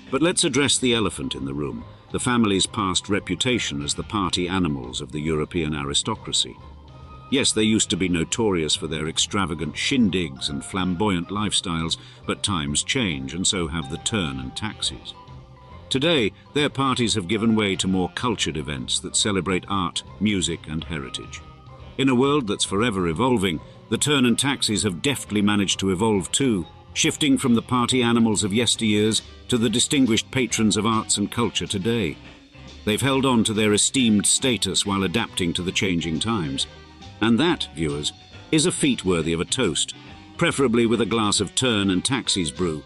But let's address the elephant in the room, the family's past reputation as the party animals of the European aristocracy. Yes, they used to be notorious for their extravagant shindigs and flamboyant lifestyles, but times change, and so have the Thurn and taxis. Today, their parties have given way to more cultured events that celebrate art, music, and heritage. In a world that's forever evolving, the Thurn and taxis have deftly managed to evolve too, shifting from the party animals of yesteryears to the distinguished patrons of arts and culture today. They've held on to their esteemed status while adapting to the changing times. And that, viewers, is a feat worthy of a toast, preferably with a glass of Thurn and taxis brew.